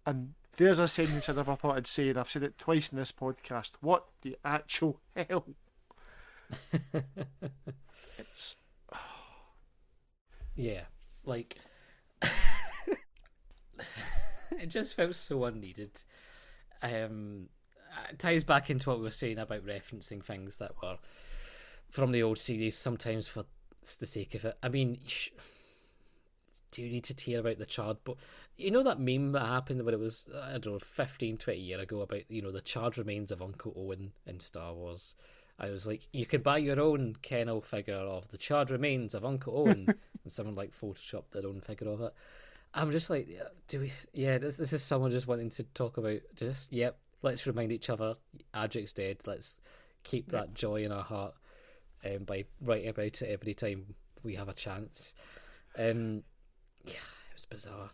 And there's a sentence I never thought I'd say, and I've said it twice in this podcast. What the actual hell? It's... Yeah, like... It just felt so unneeded. It ties back into what we were saying about referencing things that were from the old series, sometimes for the sake of it. I mean, do you need to hear about the charred? But you know that meme that happened when it was, I don't know, 15, 20 years ago about, the charred remains of Uncle Owen in Star Wars. I was like, you can buy your own kennel figure of the charred remains of Uncle Owen, and someone like photoshopped their own figure of it. I'm just like, this is someone just wanting to talk about let's remind each other Adric's dead. Let's keep that joy in our heart by writing about it every time we have a chance. It was bizarre.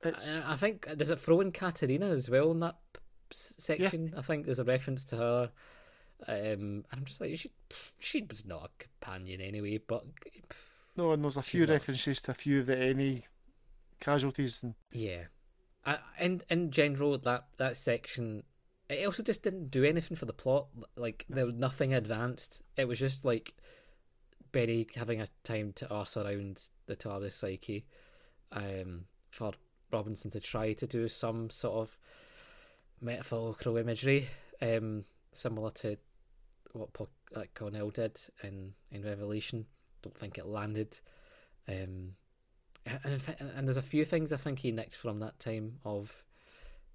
I think, does it throw in Katerina as well in that section? Yeah. I think there's a reference to her. And I'm just like, she was not a companion anyway, but... No, and there's a few references to a few of the NA casualties. Yeah. In general, that section, it also just didn't do anything for the plot. Like, there was nothing advanced. It was just like Benny having a time to arse around the TARDIS psyche, for Robinson to try to do some sort of metaphorical imagery, similar to what Cornell did in Revelation. Don't think it landed. And there's a few things I think he nicked from that time of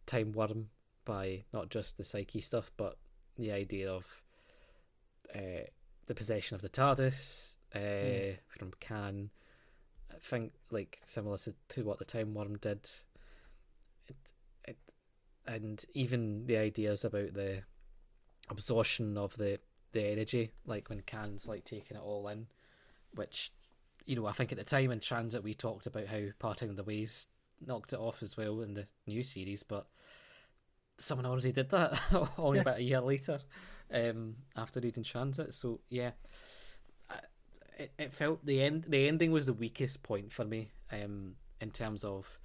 Time Worm, by not just the psyche stuff, but the idea of the possession of the TARDIS from Khan. I think, like, similar to what the Time Worm did. And even the ideas about the absorption of the energy, like when Khan's like taking it all in, which, I think at the time in Transit we talked about how Parting of the Ways knocked it off as well in the new series, but someone already did that only about a year later, after reading Transit. So yeah, it felt the ending was the weakest point for me. In terms of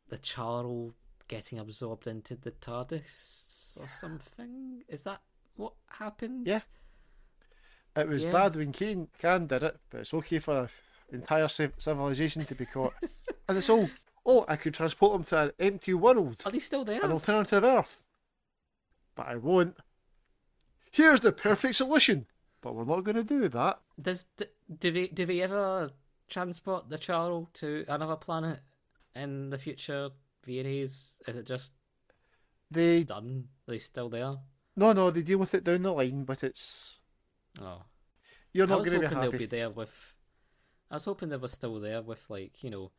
the Charl getting absorbed into the TARDIS or something. Is that what happened? Yeah. It was bad when Khan did it, but it's okay for the entire civilization to be caught. And it's all, I could transport them to an empty world. Are they still there? An alternative Earth. But I won't. Here's the perfect solution. But we're not going to do that. Do we ever transport the Charl to another planet in the future VNAs? Is it just done? Are they still there? No, they deal with it down the line, but it's... Oh. You're not going to be happy. They'll be there with... I was hoping they were still there with, like, you know...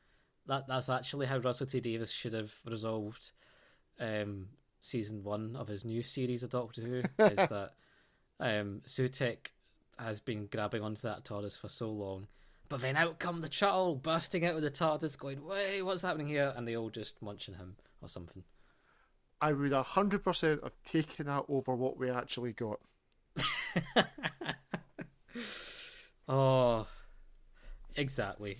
That's actually how Russell T Davies should have resolved season 1 of his new series of Doctor Who, is that Sutek has been grabbing onto that TARDIS for so long, but then out come the Charl bursting out of the TARDIS going, "Wait, what's happening here?" And they all just munching him or something. I would 100% have taken that over what we actually got. Oh, exactly.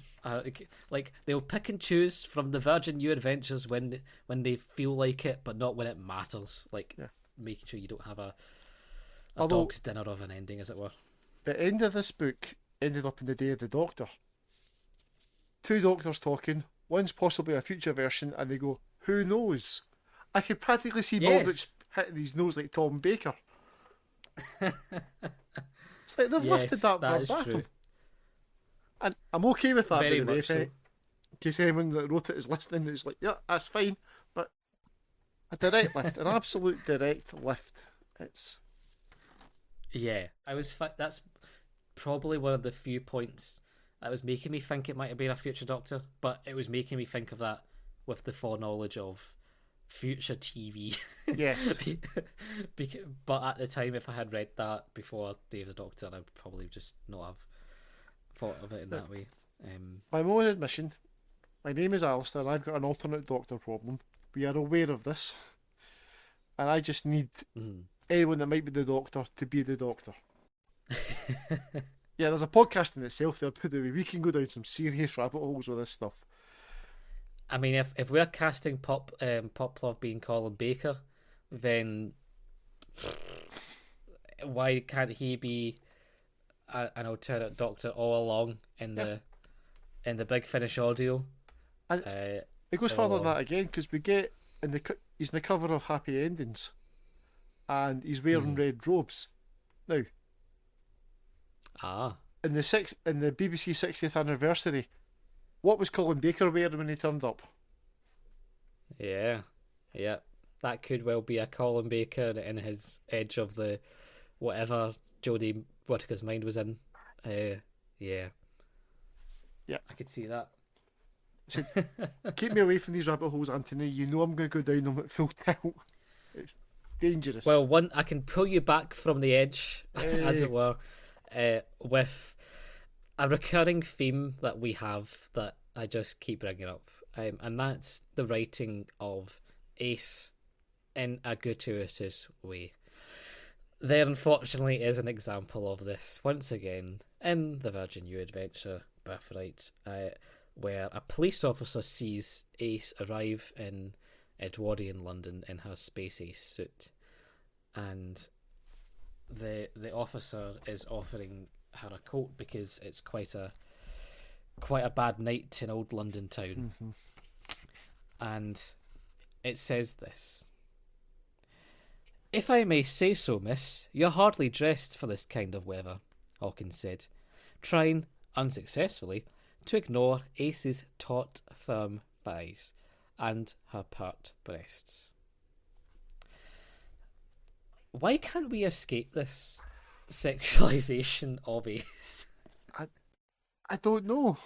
Like they'll pick and choose from the Virgin New Adventures when they feel like it, but not when it matters. Like making sure you don't have a dog's dinner of an ending, as it were. The end of this book ended up in the Day of the Doctor. 2 doctors talking. One's possibly a future version, and they go, "Who knows?" I could practically see Baldrich hitting his nose like Tom Baker. It's like they've lifted that verbatim. True. And I'm okay with that. Very much so. In case anyone that wrote it is listening, it's like, yeah, that's fine. But a direct lift, an absolute direct lift. It's... Yeah, that's probably one of the few points that was making me think it might have been a future Doctor, but it was making me think of that with the foreknowledge of future TV. Yes. But at the time, if I had read that before Day of the Doctor, I would probably just not have thought of it in that way. My own admission, my name is Alasdair and I've got an alternate Doctor problem. We are aware of this. And I just need anyone that might be the Doctor to be the Doctor. Yeah, there's a podcast in itself there, put away. We can go down some serious rabbit holes with this stuff. I mean, if we're casting Poplove being Colin Baker, then why can't he be an alternate Doctor all along in the Big Finish audio? And it goes further than that again, because we get he's in the cover of Happy Endings, and he's wearing red robes. Now, in the BBC 60th anniversary, what was Colin Baker wearing when he turned up? Yeah, that could well be a Colin Baker in his Edge of the whatever Jodie Whittaker's mind was in. Yeah, I could see that. So, keep me away from these rabbit holes, Anthony. You know I'm going to go down them at full tilt. It's dangerous. Well, I can pull you back from the edge, as it were, with a recurring theme that we have that I just keep bringing up, and that's the writing of Ace in a gratuitous way. There, unfortunately, is an example of this once again in the Virgin New Adventure Birthright, where a police officer sees Ace arrive in Edwardian London in her Space Ace suit, and the officer is offering her a coat because it's quite a bad night in old London town. And it says this: "If I may say so, miss, you're hardly dressed for this kind of weather," Hawkins said, trying, unsuccessfully, to ignore Ace's taut, firm thighs and her pert breasts. Why can't we escape this sexualization of Ace? I don't know.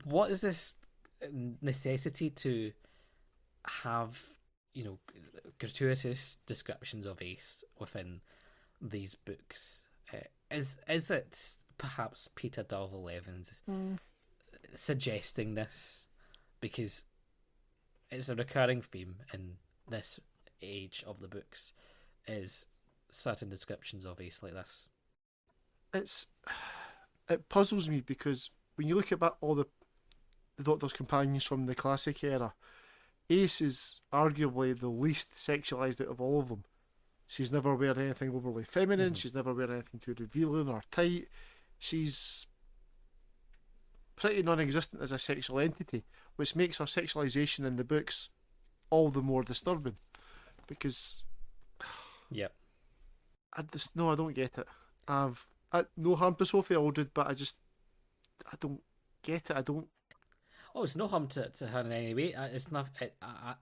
What is this necessity to have, gratuitous descriptions of Ace within these books? Is it perhaps Peter Darvill Evans suggesting this because it's a recurring theme in this age of the books, is certain descriptions of Ace like this? It's it puzzles me because when you look at all the Doctor's companions from the classic era, Ace is arguably the least sexualized out of all of them. She's never wearing anything overly feminine. She's never wearing anything too revealing or tight. She's pretty non-existent as a sexual entity, which makes her sexualization in the books all the more disturbing. Because Yep. I don't get it. No harm to Sophie Aldred, but I don't get it. I don't. Oh, it's no harm to her in any way. It's not.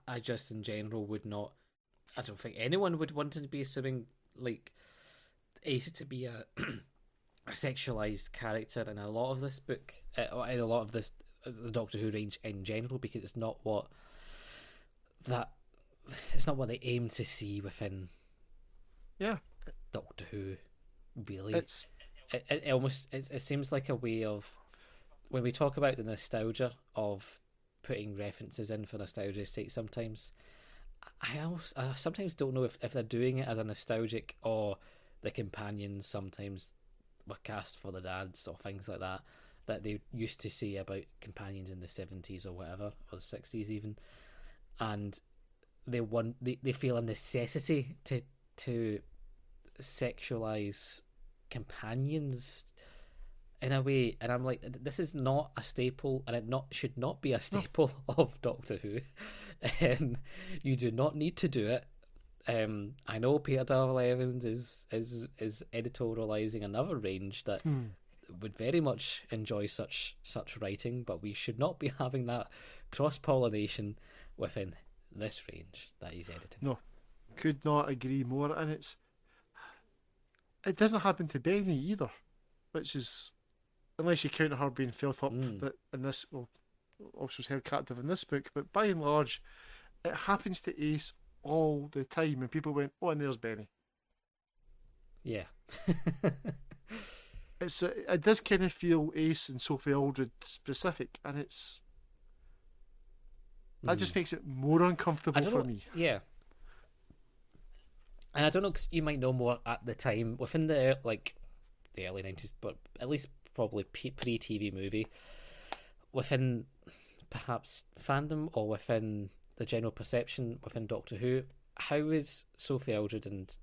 I just in general would not. I don't think anyone would want to be assuming like Ace to be a a sexualized character in a lot of this book, or in a lot of this the Doctor Who range in general, because it's not what they aim to see within Doctor Who. Really, it seems like a way of, when we talk about the nostalgia of putting references in for nostalgia's sake, sometimes I sometimes don't know if they're doing it as a nostalgic, or the companions sometimes were cast for the dads or things like that they used to say about companions in the 70s or whatever, or the 60s even, and they feel a necessity to sexualize companions in a way, and I'm like, this is not a staple, and it should not be a staple of Doctor Who. You do not need to do it. I know Peter Darrell Evans is editorializing another range that would very much enjoy such writing, but we should not be having that cross pollination within this range that he's editing. No, could not agree more, and it doesn't happen to Benny either, which is, unless you count her being felt up in this, well, also was held captive in this book, but by and large, it happens to Ace all the time, and people went, oh, and there's Benny. Yeah. It does kind of feel Ace and Sophie Aldred specific, and that just makes it more uncomfortable for me. Yeah. And I don't know, because you might know more at the time, within the early 90s, but at least probably pre-TV movie, within perhaps fandom or within the general perception within Doctor Who, how is Sophie Aldred and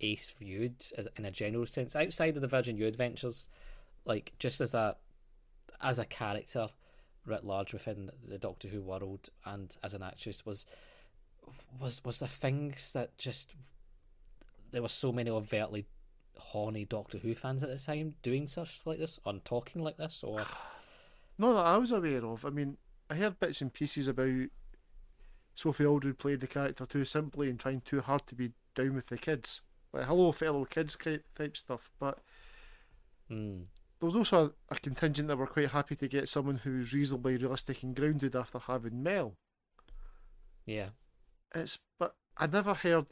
Ace viewed in a general sense, outside of the Virgin U adventures, like just as a character writ large within the Doctor Who world, and as an actress? Was there things that just, there were so many overtly horny Doctor Who fans at the time doing stuff like this, on talking like this, or not that I was aware of. I mean, I heard bits and pieces about Sophie Aldred played the character too simply and trying too hard to be down with the kids, like hello fellow kids type stuff, but there was also a contingent that were quite happy to get someone who's reasonably realistic and grounded after having Mel. Yeah. But I never heard.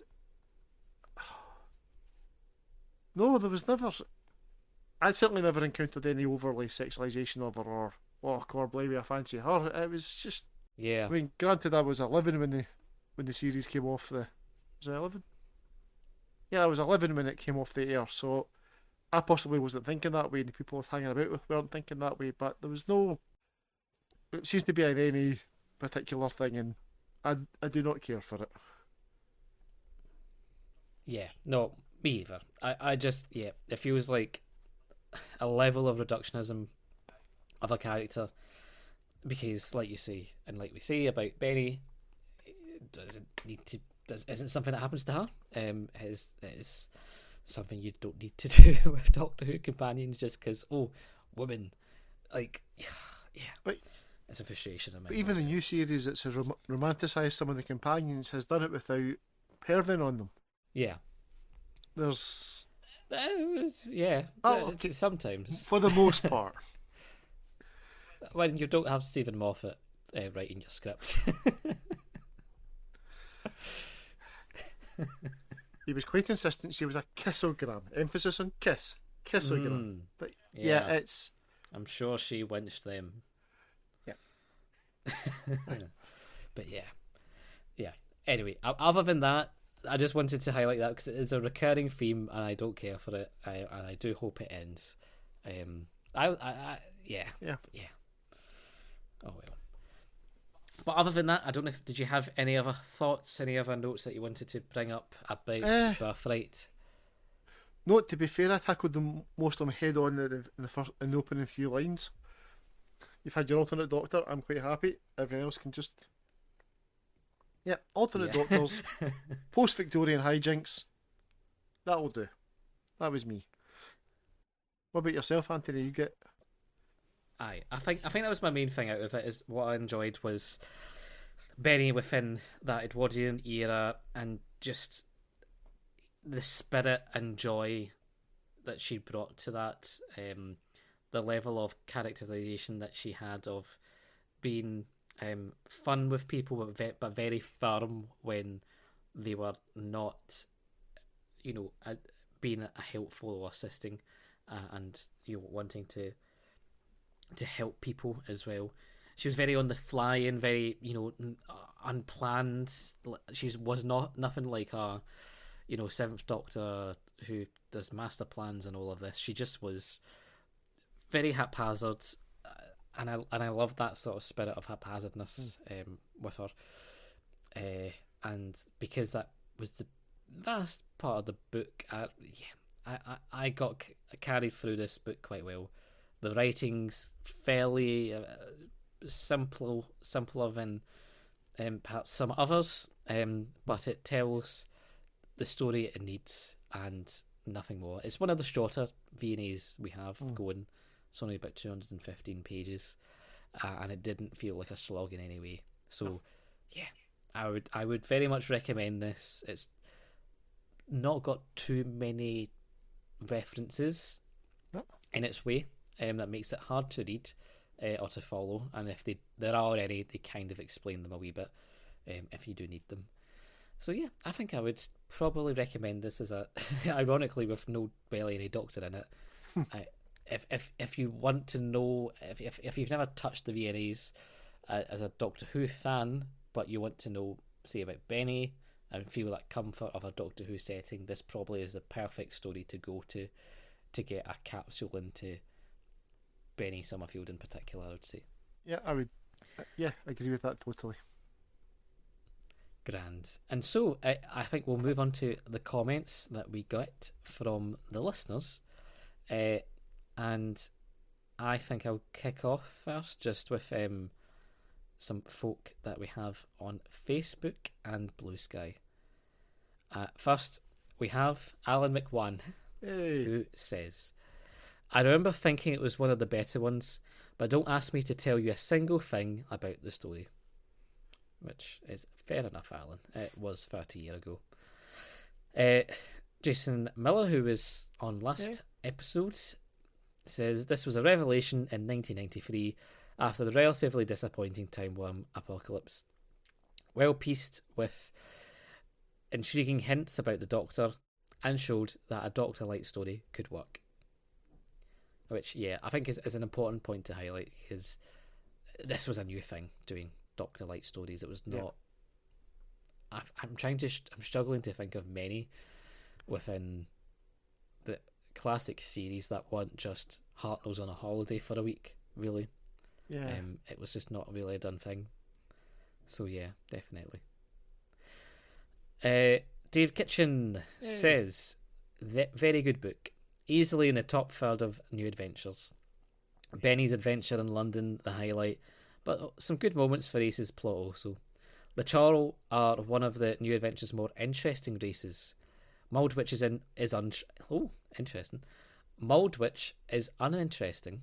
No, there was never. I certainly never encountered any overly sexualisation of her, or God, blimey, I fancy her. It was just. Yeah. I mean, granted, I was 11 when the series came off the. Was I 11? Yeah, I was 11 when it came off the air, so I possibly wasn't thinking that way, and the people I was hanging about with weren't thinking that way, but there was no. It seems to be in any particular thing, and I do not care for it. Yeah, no, me either. I just, it feels like a level of reductionism of a character, because, like you say, and like we say about Benny, isn't something that happens to her. Is something you don't need to do with Doctor Who companions, just because, women, like, yeah. But it's a frustration. But even the new series that's romanticised some of the companions has done it without perving on them. Yeah. There's... sometimes. For the most part. When you don't have Stephen Moffat writing your script. He was quite insistent she was a kissogram. Emphasis on kiss. Kissogram. But yeah, it's... I'm sure she winched them. Yeah. But yeah. Anyway, other than that, I just wanted to highlight that because it is a recurring theme, and I don't care for it. And I do hope it ends. Yeah. Yeah. Oh well. But other than that, I don't know. Did you have any other thoughts, any other notes that you wanted to bring up about Birthright? No, to be fair, I tackled them most of them head on in the opening few lines. You've had your alternate doctor. I'm quite happy. Everyone else can just alternate doctors, post-Victorian hijinks. That'll do. That was me. What about yourself, Anthony? You get. Aye, I think that was my main thing out of it. Is what I enjoyed was Benny within that Edwardian era and just the spirit and joy that she brought to that. The level of characterization that she had of being fun with people, but very firm when they were not, being a helpful or assisting, and wanting to help people as well. She was very on the fly and very unplanned. She was nothing like a Seventh Doctor who does master plans and all of this. She just was very haphazard, and I love that sort of spirit of haphazardness with her. And because that was the vast part of the book, I got carried through this book quite well. The writing's fairly simpler than perhaps some others, but it tells the story it needs and nothing more. It's one of the shorter V&As we have going. It's only about 215 pages, and it didn't feel like a slog in any way. So, I would very much recommend this. It's not got too many references in its way. That makes it hard to read or to follow, and if there are any, they kind of explain them a wee bit if you do need them. So yeah, I think I would probably recommend this as a ironically with no barely any Doctor in it. If you want to know, if you've never touched the V&As as a Doctor Who fan, but you want to know, say, about Benny and feel that comfort of a Doctor Who setting, this probably is the perfect story to go to get a capsule into Benny Summerfield in particular, I would say. Yeah, I would. Yeah, I agree with that totally. Grand. And so I think we'll move on to the comments that we got from the listeners. And I think I'll kick off first just with some folk that we have on Facebook and Blue Sky. First, we have Alan McWan, who says, I remember thinking it was one of the better ones, but don't ask me to tell you a single thing about the story. Which is fair enough, Alan. It was 30 years ago. Jason Miller, who was on last episode, says this was a revelation in 1993 after the relatively disappointing Time Worm apocalypse. Well pieced with intriguing hints about the Doctor and showed that a Doctor-like story could work. Which, I think is an important point to highlight, because this was a new thing, doing Doctor-like stories. It was not. Yeah. I'm struggling to think of many within the classic series that weren't just Hartnell's on a holiday for a week. Really, it was just not really a done thing. So yeah, definitely. Dave Kitchen says, very good book. Easily in the top third of New Adventures. Benny's adventure in London, the highlight, but some good moments for Ace's plot also. The Charl are one of the New Adventures' more interesting races. Maldwich interesting. Maldwich is uninteresting.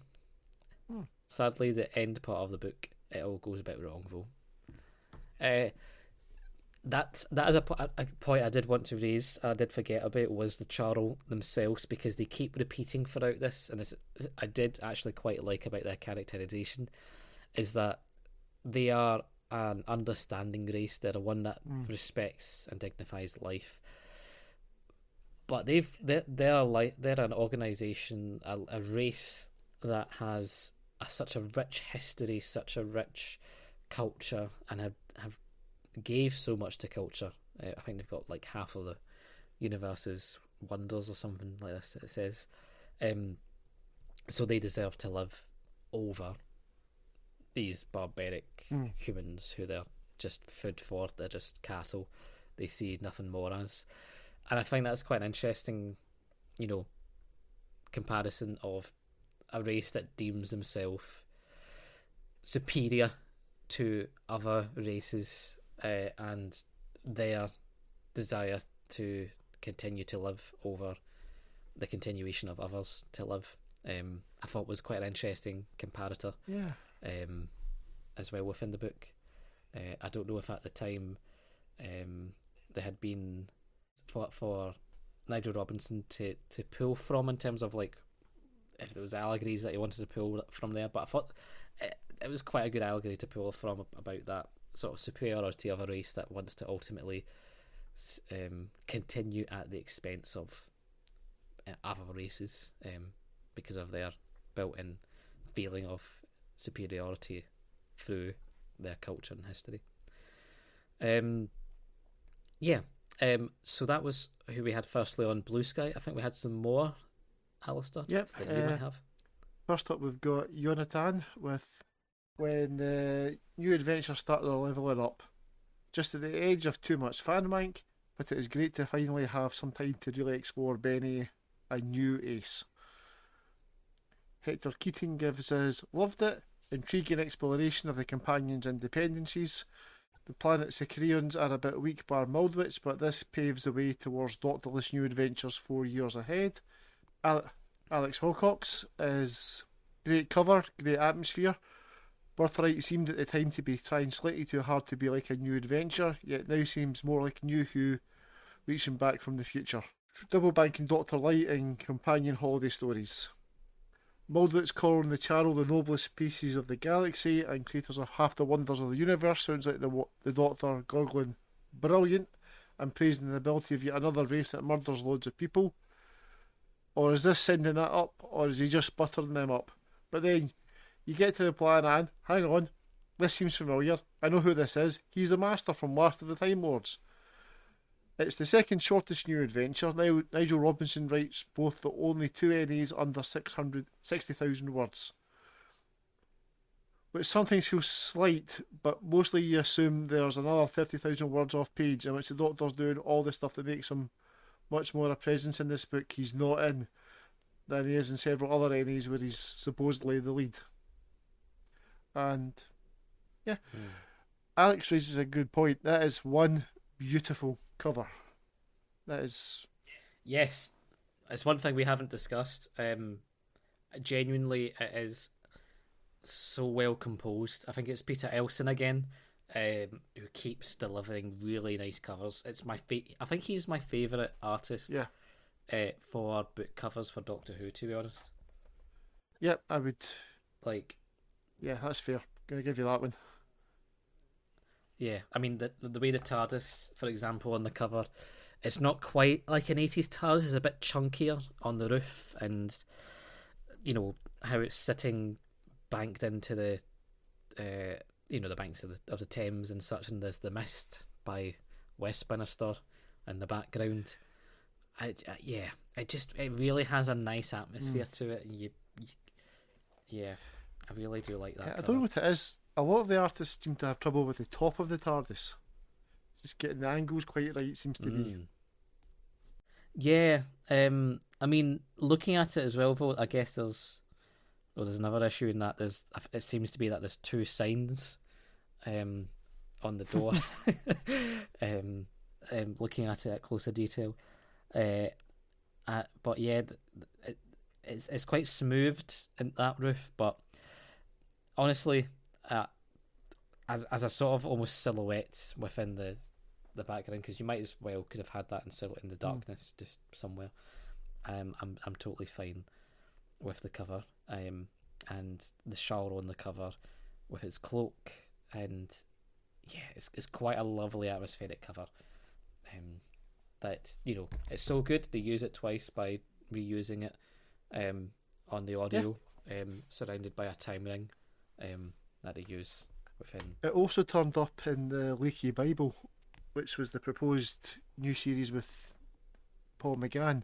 Sadly, the end part of the book, it all goes a bit wrong though. That is a point I did want to raise. I did forget about was the Charl themselves, because they keep repeating throughout this, and this I did actually quite like about their characterization, is that they are an understanding race. They're one that respects and dignifies life. But they're an organisation, a race that has such a rich history, such a rich culture, and have gave so much to culture. I think they've got like half of the universe's wonders or something like this, it says. so they deserve to live over these barbaric humans who they're just food for. They're just cattle. They see nothing more as. And I find that's quite an interesting, comparison of a race that deems themselves superior to other races, and their desire to continue to live over the continuation of others to live. I thought was quite an interesting comparator. Yeah. As well within the book. I don't know if at the time there had been for Nigel Robinson to pull from in terms of like if there was allegories that he wanted to pull from there, but I thought it was quite a good allegory to pull from about that sort of superiority of a race that wants to ultimately continue at the expense of other races, because of their built-in feeling of superiority through their culture and history. So that was who we had firstly on Blue Sky. I think we had some more, Alasdair, Yep. that you might have. First up, we've got Jonathan with when the new adventure started levelling up. Just at the edge of too much fanwank, but it is great to finally have some time to really explore Benny, a new ace. Hector Keating gives us loved it, intriguing exploration of the companions' independencies. The planet Sicarians are a bit weak bar Maldwich, but this paves the way towards doctorless new adventures 4 years ahead. Alex Wilcox is great cover, great atmosphere. Birthright seemed at the time to be trying slightly too hard to be like a new adventure, yet now seems more like New Who reaching back from the future. Double banking Dr. Light and companion holiday stories. Maldwich calling the Charrow the noblest species of the galaxy and creators of half the wonders of the universe sounds like the Doctor goggling brilliant and praising the ability of yet another race that murders loads of people. Or is this sending that up, or is he just buttering them up? But then you get to the plan and, hang on, this seems familiar. I know who this is. He's the Master from Last of the Time Lords. It's the second shortest new adventure. Now Nigel Robinson writes both the only two NAs under 60,000 words, which sometimes feels slight, but mostly you assume there's another 30,000 words off page in which the Doctor's doing all the stuff that makes him much more a presence in this book he's not in than he is in several other NAs where he's supposedly the lead. And yeah, Alex raises a good point. That is one beautiful cover. That is, yes, it's one thing we haven't discussed. Genuinely, it is so well composed. I think it's Peter Elson again, who keeps delivering really nice covers. It's I think he's my favourite artist. Yeah. For book covers for Doctor Who, to be honest. Yep, I would. Like, yeah, that's fair. Gonna give you that one. Yeah, I mean the way the TARDIS, for example, on the cover, it's not quite like an 80s TARDIS. It's a bit chunkier on the roof, and how it's sitting banked into the the banks of the Thames and such, and there's the mist by Westminster in the background. It really has a nice atmosphere to it, and I really do like that. I cover. don't know what it is. A lot of the artists seem to have trouble with the top of the TARDIS. Just getting the angles quite right seems to be. Yeah, I mean, looking at it as well, though, I guess there's another issue in that it seems to be that there's two signs, on the door. Looking at it at closer detail, but yeah, it's quite smoothed in that roof, but honestly, as a sort of almost silhouette within the background, because you might as well could have had that in the darkness just somewhere. I'm totally fine with the cover, and the shower on the cover with its cloak, and it's quite a lovely atmospheric cover. That it's so good they use it twice by reusing it on the audio, surrounded by a time ring that they use within. It also turned up in the Leaky Bible, which was the proposed new series with Paul McGann,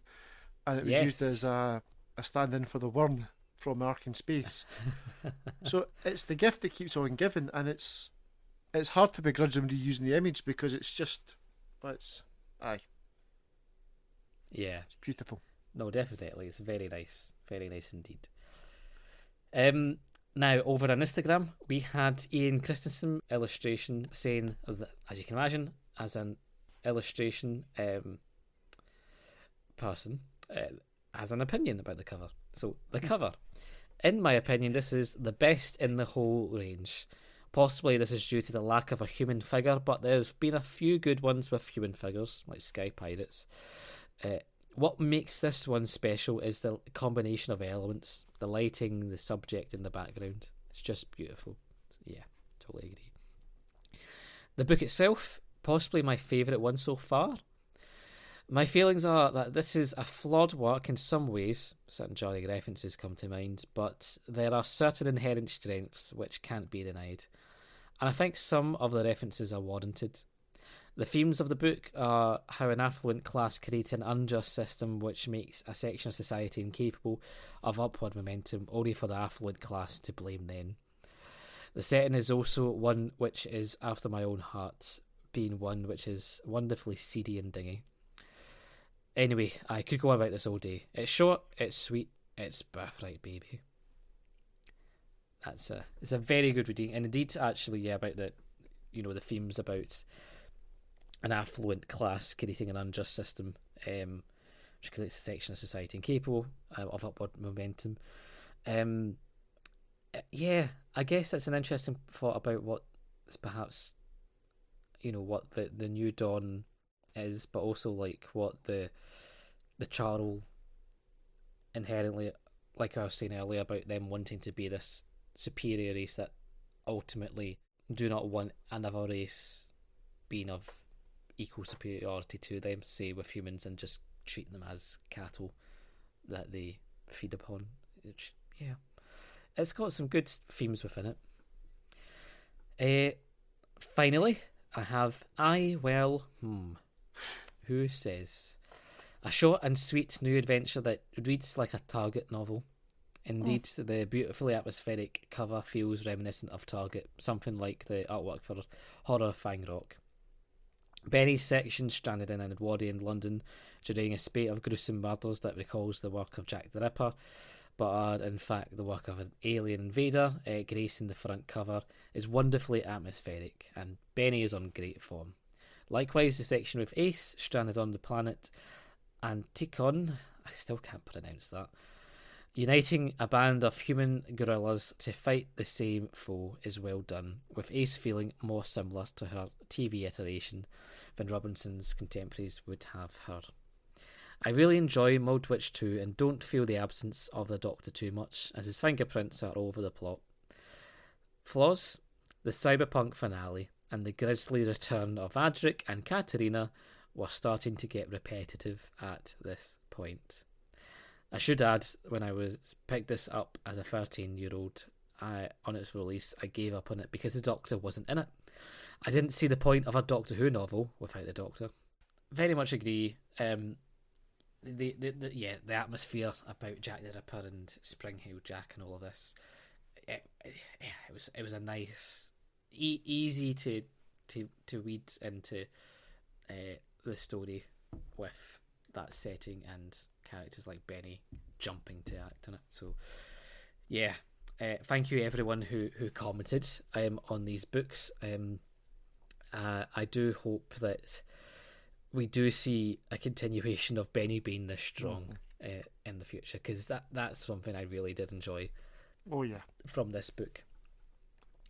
and it was used as a stand-in for the Wyrn from Ark in Space. So it's the gift that keeps on giving, and it's hard to begrudge them reusing the image because it's beautiful. No, definitely, it's very nice indeed. Now, over on Instagram, we had Ian Christensen illustration saying that, as you can imagine, as an illustration person, has an opinion about the cover. So, the cover. In my opinion, this is the best in the whole range. Possibly this is due to the lack of a human figure, but there's been a few good ones with human figures, like Sky Pirates. What makes this one special is the combination of elements, the lighting, the subject in the background. It's just beautiful. Yeah, totally agree. The book itself, possibly my favourite one so far. My feelings are that this is a flawed work in some ways. Certain jarring references come to mind, but there are certain inherent strengths which can't be denied. And I think some of the references are warranted. The themes of the book are how an affluent class create an unjust system which makes a section of society incapable of upward momentum, only for the affluent class to blame then. The setting is also one which is after my own heart, being one which is wonderfully seedy and dingy. Anyway, I could go on about this all day. It's short, it's sweet, it's Birthright, baby. It's a very good reading, and indeed, actually, about the themes about an affluent class creating an unjust system, which creates a section of society incapable of upward momentum. I guess that's an interesting thought about what is perhaps, what the new dawn is, but also like what the Charl inherently, like I was saying earlier, about them wanting to be this superior race that ultimately do not want another race being of equal superiority to them, say with humans, and just treating them as cattle that they feed upon. Which, it's got some good themes within it. Finally, I have Who Says? A short and sweet new adventure that reads like a Target novel. Indeed, the beautifully atmospheric cover feels reminiscent of Target, something like the artwork for Horror Fang Rock. Benny's section stranded in an Edwardian London during a spate of gruesome murders that recalls the work of Jack the Ripper, but are in fact the work of an alien invader, gracing the front cover, is wonderfully atmospheric, and Benny is on great form. Likewise, the section with Ace, stranded on the planet Anticon, I still can't pronounce that, uniting a band of human gorillas to fight the same foe, is well done, with Ace feeling more similar to her TV iteration than Robinson's contemporaries would have her. I really enjoy Moldwitch 2 and don't feel the absence of the Doctor too much, as his fingerprints are all over the plot. Flaws? The cyberpunk finale and the grisly return of Adric and Katerina were starting to get repetitive at this point. I should add, when I picked this up as a 13-year-old, on its release, I gave up on it because the Doctor wasn't in it. I didn't see the point of a Doctor Who novel without the Doctor. Very much agree. The atmosphere about Jack the Ripper and Spring Hill Jack and all of this. It was a nice, easy to read into the story with that setting and characters like Benny jumping to act in it. So, thank you everyone who commented on these books. I do hope that we do see a continuation of Benny being this strong in the future, because that's something I really did enjoy. Oh yeah, from this book.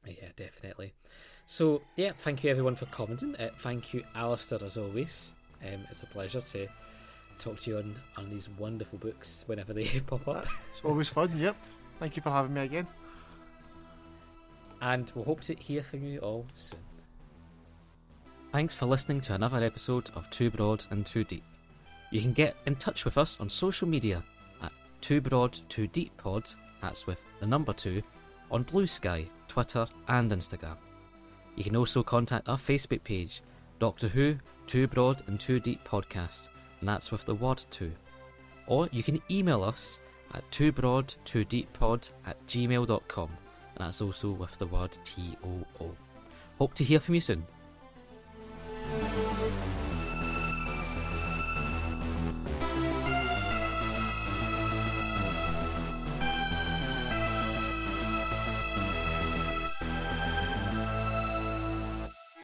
Yeah, definitely. So thank you everyone for commenting. Thank you, Alasdair, as always. It's a pleasure to talk to you on these wonderful books whenever they pop up. It's always fun. Yep. Thank you for having me again. And we'll hope to hear from you all soon. Thanks for listening to another episode of Too Broad and Too Deep. You can get in touch with us on social media at Too Broad Too Deep Pod, that's with the number 2, on Blue Sky, Twitter and Instagram. You can also contact our Facebook page, Doctor Who, Too Broad and Too Deep Podcast, and that's with the word 2. Or you can email us at twobroad2deeppod@gmail.com, and that's also with the word TOO. Hope to hear from you soon.